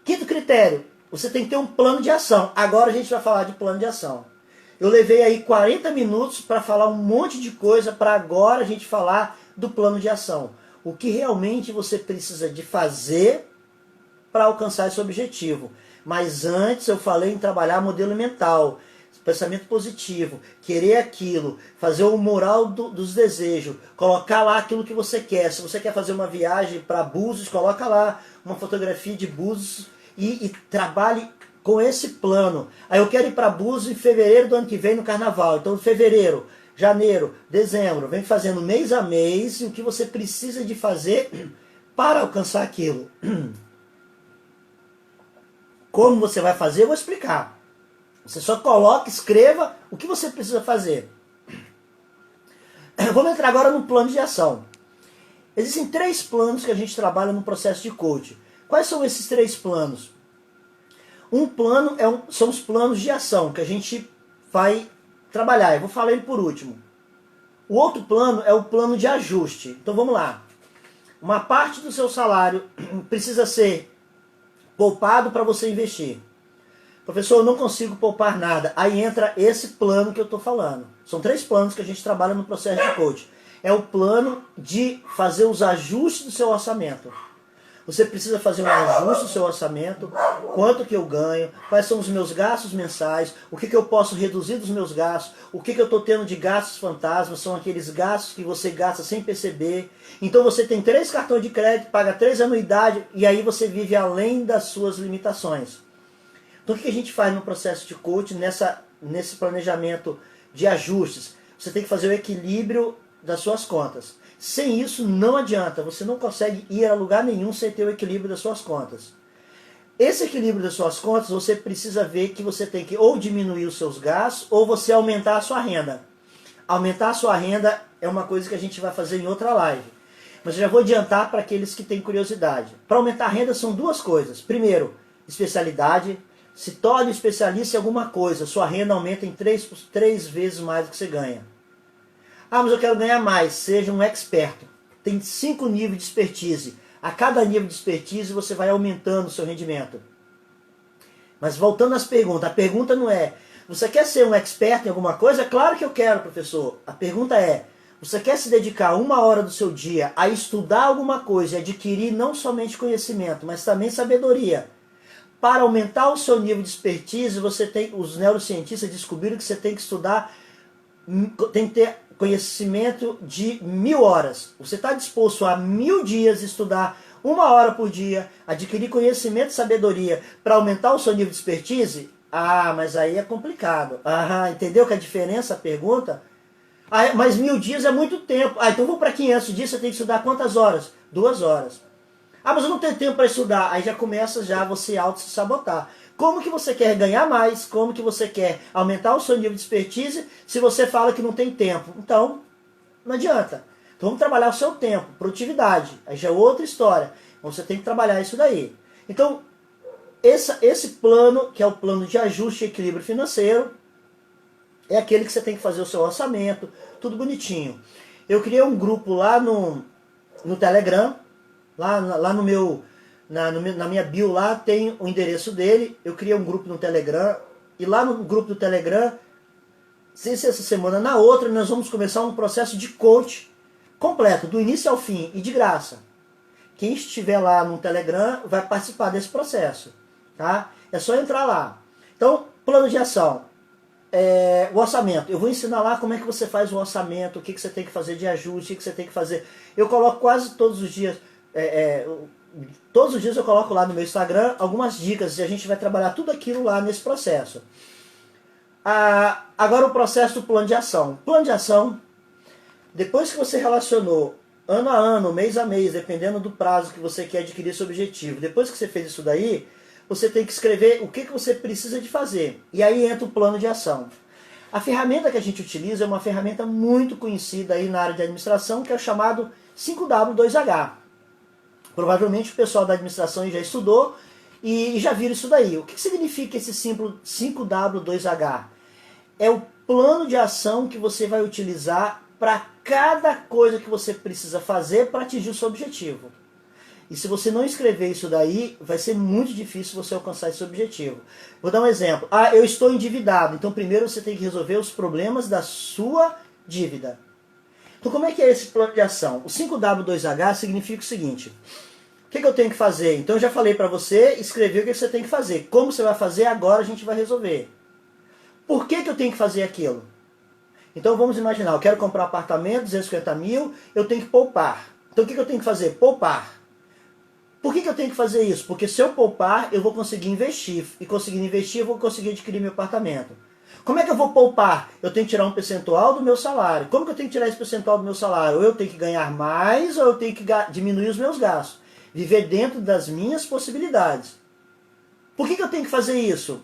quinto critério, você tem que ter um plano de ação. Agora a gente vai falar de plano de ação. Eu levei aí 40 minutos para falar um monte de coisa, para agora a gente falar do plano de ação. O que realmente você precisa de fazer para alcançar esse objetivo. Mas antes eu falei em trabalhar modelo mental, pensamento positivo, querer aquilo, fazer o mural dos desejos, colocar lá aquilo que você quer. Se você quer fazer uma viagem para Búzios, coloca lá uma fotografia de Búzios e trabalhe com esse plano. Aí eu quero ir para Búzios em fevereiro do ano que vem no carnaval. Então fevereiro, janeiro, dezembro, vem fazendo mês a mês e o que você precisa de fazer para alcançar aquilo. Como você vai fazer, eu vou explicar. Você só coloca, escreva o que você precisa fazer. Vamos entrar agora no plano de ação. Existem 3 planos que a gente trabalha no processo de coaching. Quais são esses 3 planos? Um plano são os planos de ação que a gente vai trabalhar. Eu vou falar ele por último. O outro plano é o plano de ajuste. Então vamos lá. Uma parte do seu salário precisa ser poupado para você investir. Professor, eu não consigo poupar nada. Aí entra esse plano que eu estou falando. São 3 planos que a gente trabalha no processo de coaching. É o plano de fazer os ajustes do seu orçamento. Você precisa fazer um ajuste do seu orçamento, quanto que eu ganho, quais são os meus gastos mensais, o que eu posso reduzir dos meus gastos, o que eu estou tendo de gastos fantasmas, são aqueles gastos que você gasta sem perceber. Então você tem 3 cartões de crédito, paga 3 anuidades e aí você vive além das suas limitações. Então o que a gente faz no processo de coaching, nesse planejamento de ajustes? Você tem que fazer o equilíbrio das suas contas. Sem isso não adianta, você não consegue ir a lugar nenhum sem ter o equilíbrio das suas contas. Esse equilíbrio das suas contas, você precisa ver que você tem que ou diminuir os seus gastos ou você aumentar a sua renda. Aumentar a sua renda é uma coisa que a gente vai fazer em outra live. Mas eu já vou adiantar para aqueles que têm curiosidade. Para aumentar a renda são 2 coisas. Primeiro, especialidade. Se torne especialista em alguma coisa, sua renda aumenta em 3 vezes mais do que você ganha. Ah, mas eu quero ganhar mais. Seja um experto. Tem 5 níveis de expertise. A cada nível de expertise você vai aumentando o seu rendimento. Mas voltando às perguntas. A pergunta não é, você quer ser um expert em alguma coisa? Claro que eu quero, professor. A pergunta é, você quer se dedicar 1 hora do seu dia a estudar alguma coisa e adquirir não somente conhecimento, mas também sabedoria? Para aumentar o seu nível de expertise, os neurocientistas descobriram que você tem que estudar, tem que ter conhecimento de 1000 horas. Você está disposto a 1000 dias estudar 1 hora por dia, adquirir conhecimento e sabedoria para aumentar o seu nível de expertise? Ah, mas aí é complicado. Ah, entendeu que a diferença, a pergunta? Ah, mas 1000 dias é muito tempo. Ah, então vou para 500 dias, você tem que estudar quantas horas? 2 horas. Ah, mas eu não tenho tempo para estudar. Aí já começa você auto se sabotar. Como que você quer ganhar mais? Como que você quer aumentar o seu nível de expertise se você fala que não tem tempo? Então, não adianta. Então vamos trabalhar o seu tempo, produtividade. Aí já é outra história. Então, você tem que trabalhar isso daí. Então, esse plano, que é o plano de ajuste e equilíbrio financeiro, é aquele que você tem que fazer o seu orçamento, tudo bonitinho. Eu criei um grupo lá no Telegram, lá no meu... Na minha bio lá tem o endereço dele. Eu criei um grupo no Telegram. E lá no grupo do Telegram, sem ser essa semana, na outra, nós vamos começar um processo de coach completo, do início ao fim, e de graça. Quem estiver lá no Telegram vai participar desse processo, tá? É só entrar lá. Então, plano de ação. O orçamento. Eu vou ensinar lá como é que você faz o orçamento, o que você tem que fazer de ajuste, o que você tem que fazer. Eu coloco quase todos os dias, todos os dias eu coloco lá no meu Instagram algumas dicas e a gente vai trabalhar tudo aquilo lá nesse processo. Agora o processo do plano de ação. Plano de ação, depois que você relacionou ano a ano, mês a mês, dependendo do prazo que você quer adquirir esse objetivo, depois que você fez isso daí, você tem que escrever o que você precisa de fazer. E aí entra o plano de ação. A ferramenta que a gente utiliza é uma ferramenta muito conhecida aí na área de administração, que é o chamado 5W2H. Provavelmente o pessoal da administração já estudou e já viram isso daí. O que significa esse símbolo 5W2H? É o plano de ação que você vai utilizar para cada coisa que você precisa fazer para atingir o seu objetivo. E se você não escrever isso daí, vai ser muito difícil você alcançar esse objetivo. Vou dar um exemplo. Eu estou endividado. Então primeiro você tem que resolver os problemas da sua dívida. Então como é que é esse plano de ação? O 5W2H significa o seguinte. O que eu tenho que fazer? Então eu já falei para você escrever o que você tem que fazer. Como você vai fazer, agora a gente vai resolver. Por que eu tenho que fazer aquilo? Então vamos imaginar, eu quero comprar um apartamento, 250 mil, eu tenho que poupar. Então o que eu tenho que fazer? Poupar. Por que eu tenho que fazer isso? Porque se eu poupar, eu vou conseguir investir. E conseguindo investir, eu vou conseguir adquirir meu apartamento. Como é que eu vou poupar? Eu tenho que tirar um percentual do meu salário. Como que eu tenho que tirar esse percentual do meu salário? Ou eu tenho que ganhar mais, ou eu tenho que diminuir os meus gastos. Viver dentro das minhas possibilidades. Por que eu tenho que fazer isso?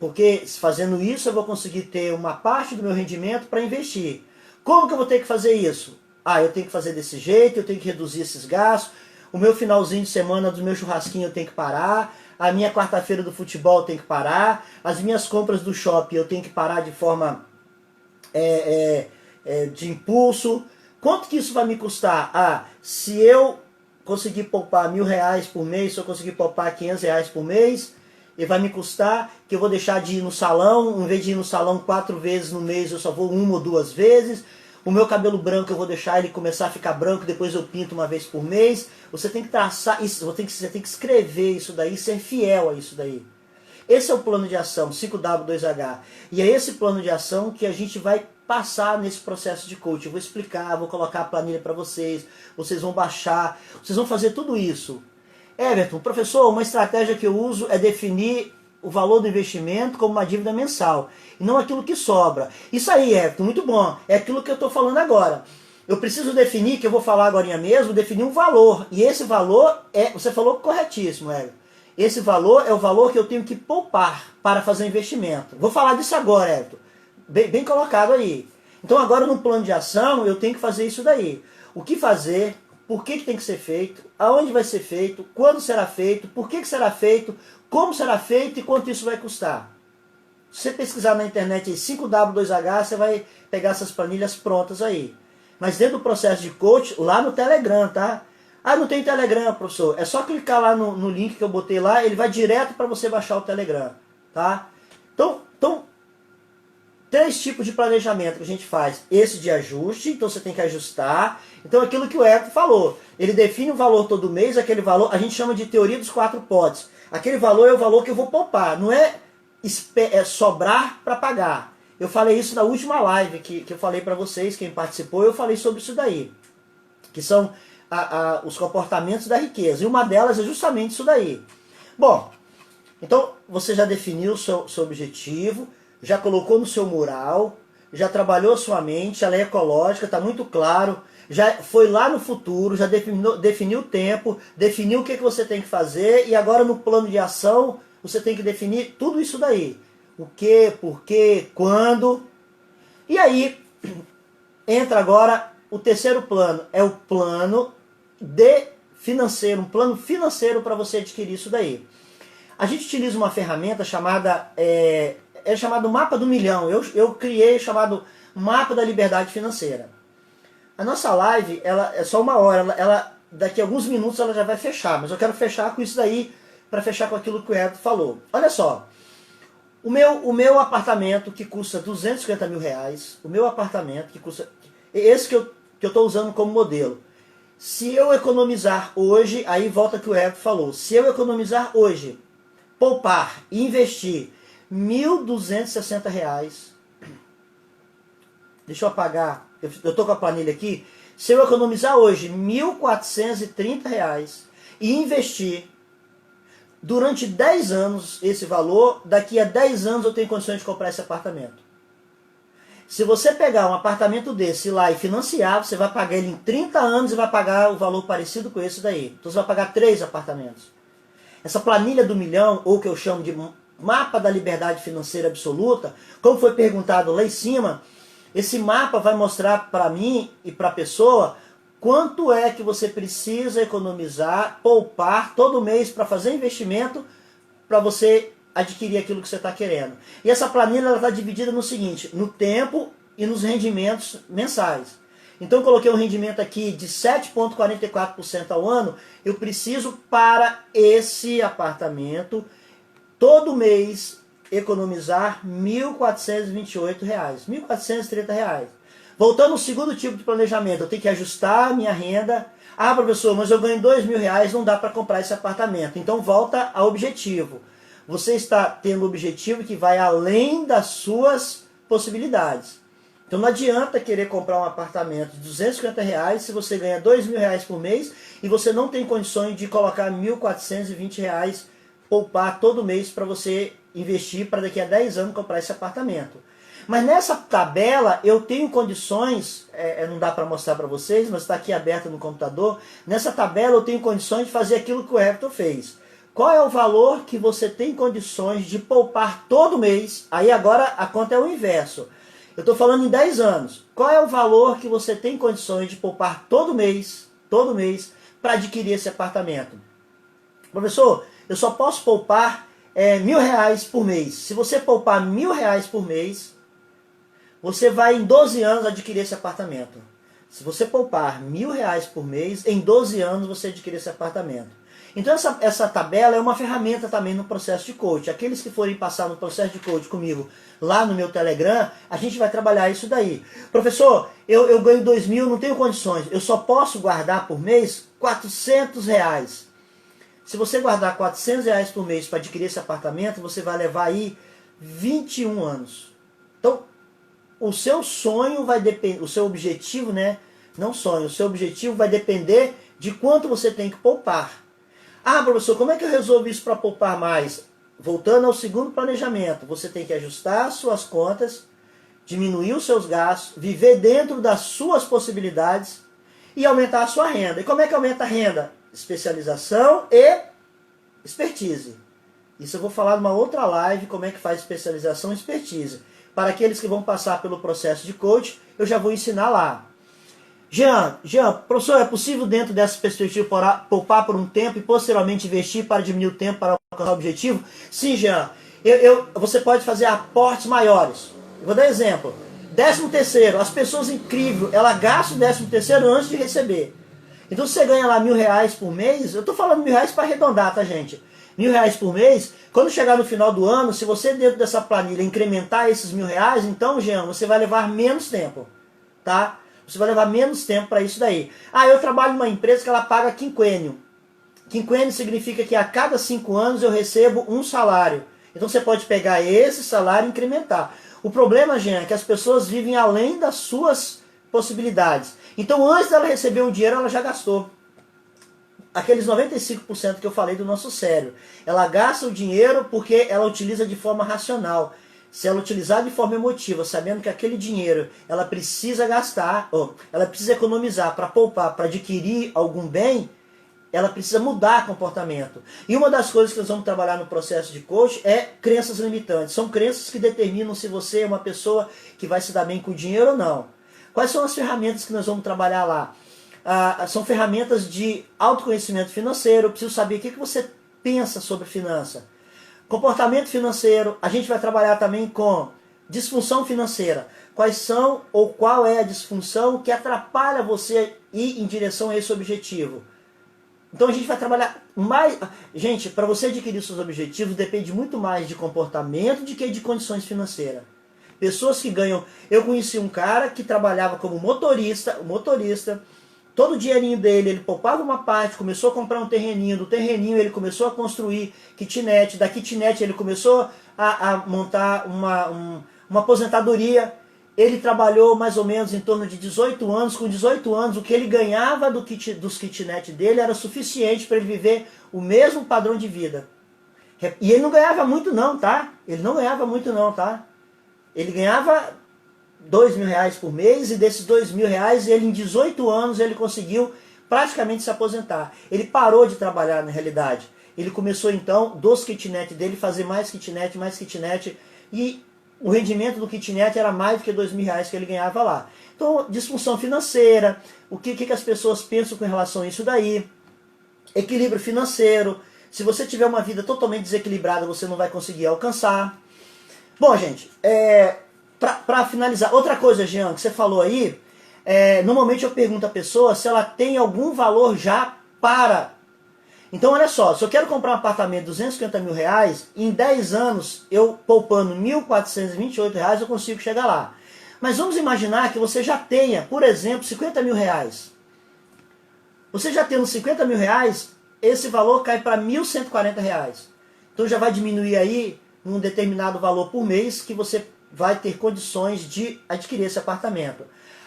Porque fazendo isso eu vou conseguir ter uma parte do meu rendimento para investir. Como que eu vou ter que fazer isso? Eu tenho que fazer desse jeito, eu tenho que reduzir esses gastos. O meu finalzinho de semana do meu churrasquinho eu tenho que parar. A minha quarta-feira do futebol eu tenho que parar. As minhas compras do shopping eu tenho que parar de forma de impulso. Quanto que isso vai me custar? Se eu conseguir poupar R$1.000 por mês, se eu conseguir poupar R$500 por mês, e vai me custar que eu vou deixar de ir no salão, em vez de ir no salão 4 vezes no mês, eu só vou 1 ou 2 vezes. O meu cabelo branco eu vou deixar ele começar a ficar branco, depois eu pinto uma vez por mês. Você tem que traçar isso, você tem que escrever isso daí, ser fiel a isso daí. Esse é o plano de ação, 5W2H. E é esse plano de ação que a gente vai passar nesse processo de coaching. Eu vou explicar, vou colocar a planilha para vocês, vocês vão baixar, vocês vão fazer tudo isso. Everton, professor, uma estratégia que eu uso é definir o valor do investimento como uma dívida mensal, e não aquilo que sobra. Isso aí, Everton, muito bom. É aquilo que eu estou falando agora. Eu preciso definir, que eu vou falar agora mesmo, definir um valor. E esse valor, você falou corretíssimo, Everton. Esse valor é o valor que eu tenho que poupar para fazer investimento. Vou falar disso agora, Everton. Bem colocado aí. Então agora no plano de ação eu tenho que fazer isso daí. O que fazer? Por que tem que ser feito, aonde vai ser feito, quando será feito, por que será feito, como será feito e quanto isso vai custar. Se você pesquisar na internet aí, 5W2H, você vai pegar essas planilhas prontas aí. Mas dentro do processo de coach, lá no Telegram, tá? Não tem Telegram, professor. É só clicar lá no link que eu botei lá, ele vai direto para você baixar o Telegram, tá? Então 3 tipos de planejamento que a gente faz. Esse de ajuste, então você tem que ajustar. Então aquilo que o Everton falou, ele define um valor todo mês, aquele valor, a gente chama de teoria dos 4 potes. Aquele valor é o valor que eu vou poupar, não é sobrar para pagar. Eu falei isso na última live que eu falei para vocês, quem participou, eu falei sobre isso daí. Que são os comportamentos da riqueza. E uma delas é justamente isso daí. Bom, então você já definiu o seu objetivo, já colocou no seu mural, já trabalhou sua mente, ela é ecológica, está muito claro, já foi lá no futuro, já definiu o tempo, definiu o que você tem que fazer, e agora no plano de ação você tem que definir tudo isso daí. O que, por quê, quando. E aí entra agora o terceiro plano, é o plano financeiro, um plano financeiro para você adquirir isso daí. A gente utiliza uma ferramenta chamada chamado Mapa do Milhão. Eu criei chamado Mapa da Liberdade Financeira. A nossa live, ela é só 1 hora, ela daqui a alguns minutos ela já vai fechar, mas eu quero fechar com isso daí, para fechar com aquilo que o Everton falou. Olha só, o meu apartamento que custa R$250 mil, o meu apartamento que custa, esse que eu estou usando como modelo, Se eu economizar hoje, aí volta o que o Herbert falou, se eu economizar hoje, poupar e investir R$ 1.260, deixa eu apagar, eu estou com a planilha aqui, se eu economizar hoje R$ 1.430 e investir durante 10 anos esse valor, daqui a 10 anos eu tenho condições de comprar esse apartamento. Se você pegar um apartamento desse lá e financiar, você vai pagar ele em 30 anos e vai pagar o valor parecido com esse daí. Então você vai pagar 3 apartamentos. Essa planilha do milhão, ou que eu chamo de mapa da liberdade financeira absoluta, como foi perguntado lá em cima, esse mapa vai mostrar para mim e para a pessoa quanto é que você precisa economizar, poupar todo mês para fazer investimento para você adquirir aquilo que você está querendo. E essa planilha está dividida no seguinte, no tempo e nos rendimentos mensais. Então eu coloquei um rendimento aqui de 7,44% ao ano, eu preciso para esse apartamento, todo mês, economizar R$ 1.428, R$ 1.430. Voltando ao segundo tipo de planejamento, eu tenho que ajustar a minha renda. Ah, professor, mas eu ganho R$ 2.000, não dá para comprar esse apartamento. Então volta ao objetivo. Você está tendo um objetivo que vai além das suas possibilidades. Então não adianta querer comprar um apartamento de R$ 250 se você ganha R$ 2.000 por mês e você não tem condições de colocar R$ 1.420 poupar todo mês para você investir para daqui a 10 anos comprar esse apartamento. Mas nessa tabela eu tenho condições, não dá para mostrar para vocês, mas está aqui aberto no computador. Nessa tabela eu tenho condições de fazer aquilo que o Everton fez. Qual é o valor que você tem condições de poupar todo mês? Aí agora a conta é o inverso. Eu estou falando em 10 anos. Qual é o valor que você tem condições de poupar todo mês, para adquirir esse apartamento? Professor, eu só posso poupar R$ 1.000 por mês. Se você poupar R$ 1.000 por mês, você vai em 12 anos adquirir esse apartamento. Se você poupar R$ 1.000 por mês, em 12 anos você adquire esse apartamento. Então essa tabela é uma ferramenta também no processo de coach. Aqueles que forem passar no processo de coach comigo lá no meu Telegram, a gente vai trabalhar isso daí. Professor, eu ganho 2.000, não tenho condições. Eu só posso guardar por mês R$ 400. Se você guardar R$ 400 por mês para adquirir esse apartamento, você vai levar aí 21 anos. Então, o seu sonho vai depender, o seu objetivo, né? Não sonho, o seu objetivo vai depender de quanto você tem que poupar. Ah, professor, como é que eu resolvo isso para poupar mais? Voltando ao segundo planejamento, você tem que ajustar as suas contas, diminuir os seus gastos, viver dentro das suas possibilidades e aumentar a sua renda. E como é que aumenta a renda? Especialização e expertise. Isso eu vou falar numa outra live, como é que faz especialização e expertise. Para aqueles que vão passar pelo processo de coach, eu já vou ensinar lá. Jean, professor, é possível dentro dessa perspectiva poupar por um tempo e posteriormente investir para diminuir o tempo para alcançar o objetivo? Sim, Jean. Você pode fazer aportes maiores. Eu vou dar exemplo. 13º, as pessoas incríveis, ela gasta o 13º antes de receber. Então se você ganha lá R$ 1.000 por mês, eu estou falando R$ 1.000 para arredondar, tá, gente? R$ 1.000 por mês, quando chegar no final do ano, se você dentro dessa planilha incrementar esses R$ 1.000, então, Jean, você vai levar menos tempo, tá? Você vai levar menos tempo para isso daí. Ah, eu trabalho numa empresa que ela paga quinquênio. Quinquênio significa que a cada 5 anos eu recebo um salário. Então você pode pegar esse salário e incrementar. O problema, Jean, é que as pessoas vivem além das suas possibilidades. Então antes dela receber um dinheiro, ela já gastou. Aqueles 95% que eu falei do nosso cérebro. Ela gasta o dinheiro porque ela utiliza de forma racional. Se ela utilizar de forma emotiva, sabendo que aquele dinheiro ela precisa gastar, ou ela precisa economizar para poupar, para adquirir algum bem, ela precisa mudar comportamento. E uma das coisas que nós vamos trabalhar no processo de coach é crenças limitantes. São crenças que determinam se você é uma pessoa que vai se dar bem com o dinheiro ou não. Quais são as ferramentas que nós vamos trabalhar lá? São ferramentas de autoconhecimento financeiro. Eu preciso saber o que você pensa sobre finança. Comportamento financeiro, a gente vai trabalhar também com disfunção financeira. Quais são ou qual é a disfunção que atrapalha você ir em direção a esse objetivo? Então a gente vai trabalhar mais... Gente, para você adquirir seus objetivos depende muito mais de comportamento do que de condições financeiras. Pessoas que ganham... Eu conheci um cara que trabalhava como motorista, todo o dinheirinho dele, ele poupava uma parte, começou a comprar um terreninho, do terreninho ele começou a construir kitnet, da kitnet ele começou a montar uma aposentadoria. Ele trabalhou mais ou menos em torno de 18 anos. Com 18 anos, o que ele ganhava dos kitnet dele era suficiente para ele viver o mesmo padrão de vida. E ele não ganhava muito não, tá? Ele não ganhava muito não, tá? Ele ganhava R$ 2.000 por mês, e desses R$ 2.000, ele em 18 anos ele conseguiu praticamente se aposentar. Ele parou de trabalhar na realidade. Ele começou então, dos kitnet dele, fazer mais kitnet, e o rendimento do kitnet era mais do que R$ 2.000 que ele ganhava lá. Então, disfunção financeira, o que as pessoas pensam com relação a isso daí, equilíbrio financeiro. Se você tiver uma vida totalmente desequilibrada, você não vai conseguir alcançar. Bom, gente, para finalizar, outra coisa, Jean, que você falou aí, normalmente eu pergunto à pessoa se ela tem algum valor já para... Então, olha só, se eu quero comprar um apartamento de R$ 250.000, em 10 anos, eu poupando R$ 1.428, eu consigo chegar lá. Mas vamos imaginar que você já tenha, por exemplo, R$ 50.000. Você já tendo R$ 50.000, esse valor cai para R$ 1.140. Então já vai diminuir aí um determinado valor por mês que você vai ter condições de adquirir esse apartamento.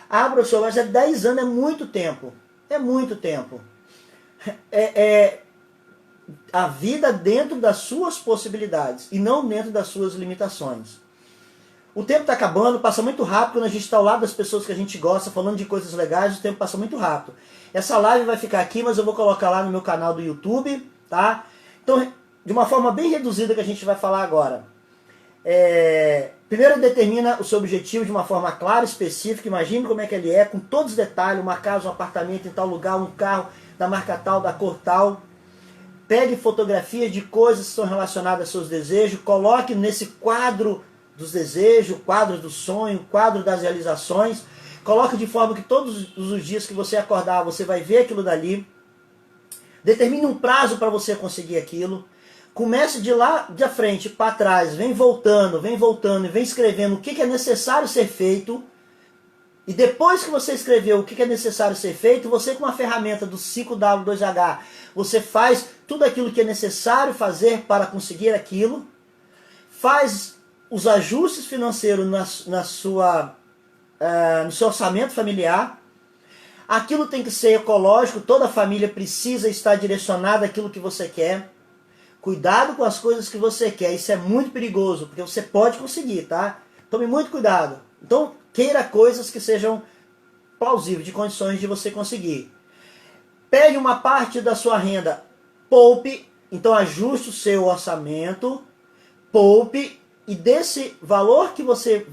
Ah, professor, mas 10 anos é muito tempo. É muito tempo. A vida dentro das suas possibilidades e não dentro das suas limitações. O tempo está acabando, passa muito rápido quando a gente está ao lado das pessoas que a gente gosta, falando de coisas legais, o tempo passa muito rápido. Essa live vai ficar aqui, mas eu vou colocar lá no meu canal do YouTube, tá? Então, de uma forma bem reduzida que a gente vai falar agora. Primeiro determina o seu objetivo de uma forma clara, específica, imagine como é que ele é, com todos os detalhes, uma casa, um apartamento em tal lugar, um carro da marca tal, da cor tal. Pegue fotografias de coisas que estão relacionadas aos seus desejos, coloque nesse quadro dos desejos, quadro do sonho, quadro das realizações, coloque de forma que todos os dias que você acordar, você vai ver aquilo dali. Determine um prazo para você conseguir aquilo. Comece de lá de frente para trás, vem voltando, e vem escrevendo o que é necessário ser feito. E depois que você escreveu o que é necessário ser feito, você com a ferramenta do 5W2H, você faz tudo aquilo que é necessário fazer para conseguir aquilo, faz os ajustes financeiros no seu orçamento familiar. Aquilo tem que ser ecológico, toda a família precisa estar direcionada àquilo que você quer. Cuidado com as coisas que você quer, isso é muito perigoso, porque você pode conseguir, tá? Tome muito cuidado. Então, queira coisas que sejam plausíveis, de condições de você conseguir. Pegue uma parte da sua renda, poupe, então ajuste o seu orçamento, poupe, e desse valor que você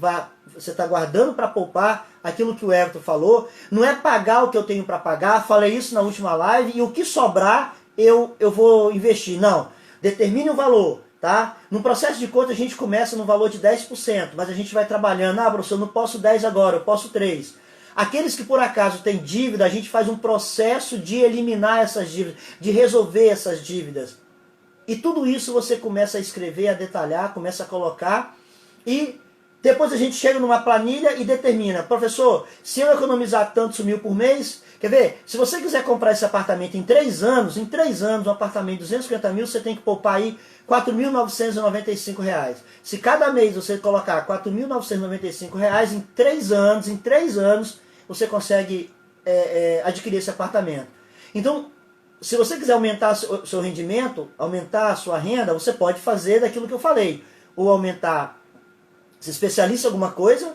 está guardando para poupar, aquilo que o Everton falou, não é pagar o que eu tenho para pagar, falei isso na última live, e o que sobrar eu vou investir. Não, determine o valor. Tá? No processo de conta a gente começa no valor de 10%, mas a gente vai trabalhando. Ah, professor, eu não posso 10 agora, eu posso 3. Aqueles que por acaso têm dívida, a gente faz um processo de eliminar essas dívidas, de resolver essas dívidas. E tudo isso você começa a escrever, a detalhar, começa a colocar, e depois a gente chega numa planilha e determina, professor, se eu economizar tantos mil por mês, quer ver? Se você quiser comprar esse apartamento em 3 anos, um apartamento de 250.000, você tem que poupar aí R$ 4.995. Se cada mês você colocar R$ 4.995, em 3 anos, você consegue adquirir esse apartamento. Então, se você quiser aumentar o seu rendimento, aumentar a sua renda, você pode fazer daquilo que eu falei. Ou aumentar, ser especialista em alguma coisa,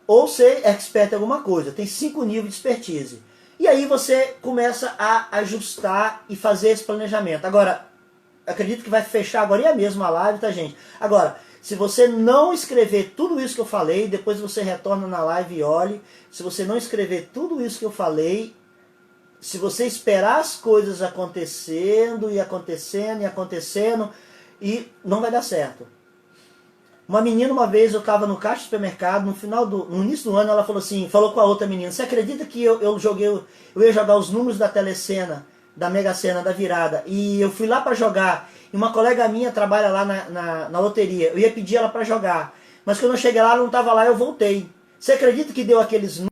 ou ser expert em alguma coisa. Tem 5 níveis de expertise. E aí você começa a ajustar e fazer esse planejamento. Agora, acredito que vai fechar agora e a mesma live, tá, gente? Agora, se você não escrever tudo isso que eu falei, depois você retorna na live e olhe. Se você não escrever tudo isso que eu falei, se você esperar as coisas acontecendo e acontecendo e acontecendo, e não vai dar certo. Uma menina, uma vez, eu estava no caixa do supermercado, no início do ano, ela falou assim, falou com a outra menina, você acredita que eu ia jogar os números da Telecena, da Mega Sena, da virada, e eu fui lá para jogar, e uma colega minha trabalha lá na loteria, eu ia pedir ela para jogar, mas quando eu cheguei lá, ela não estava lá, eu voltei. Você acredita que deu aqueles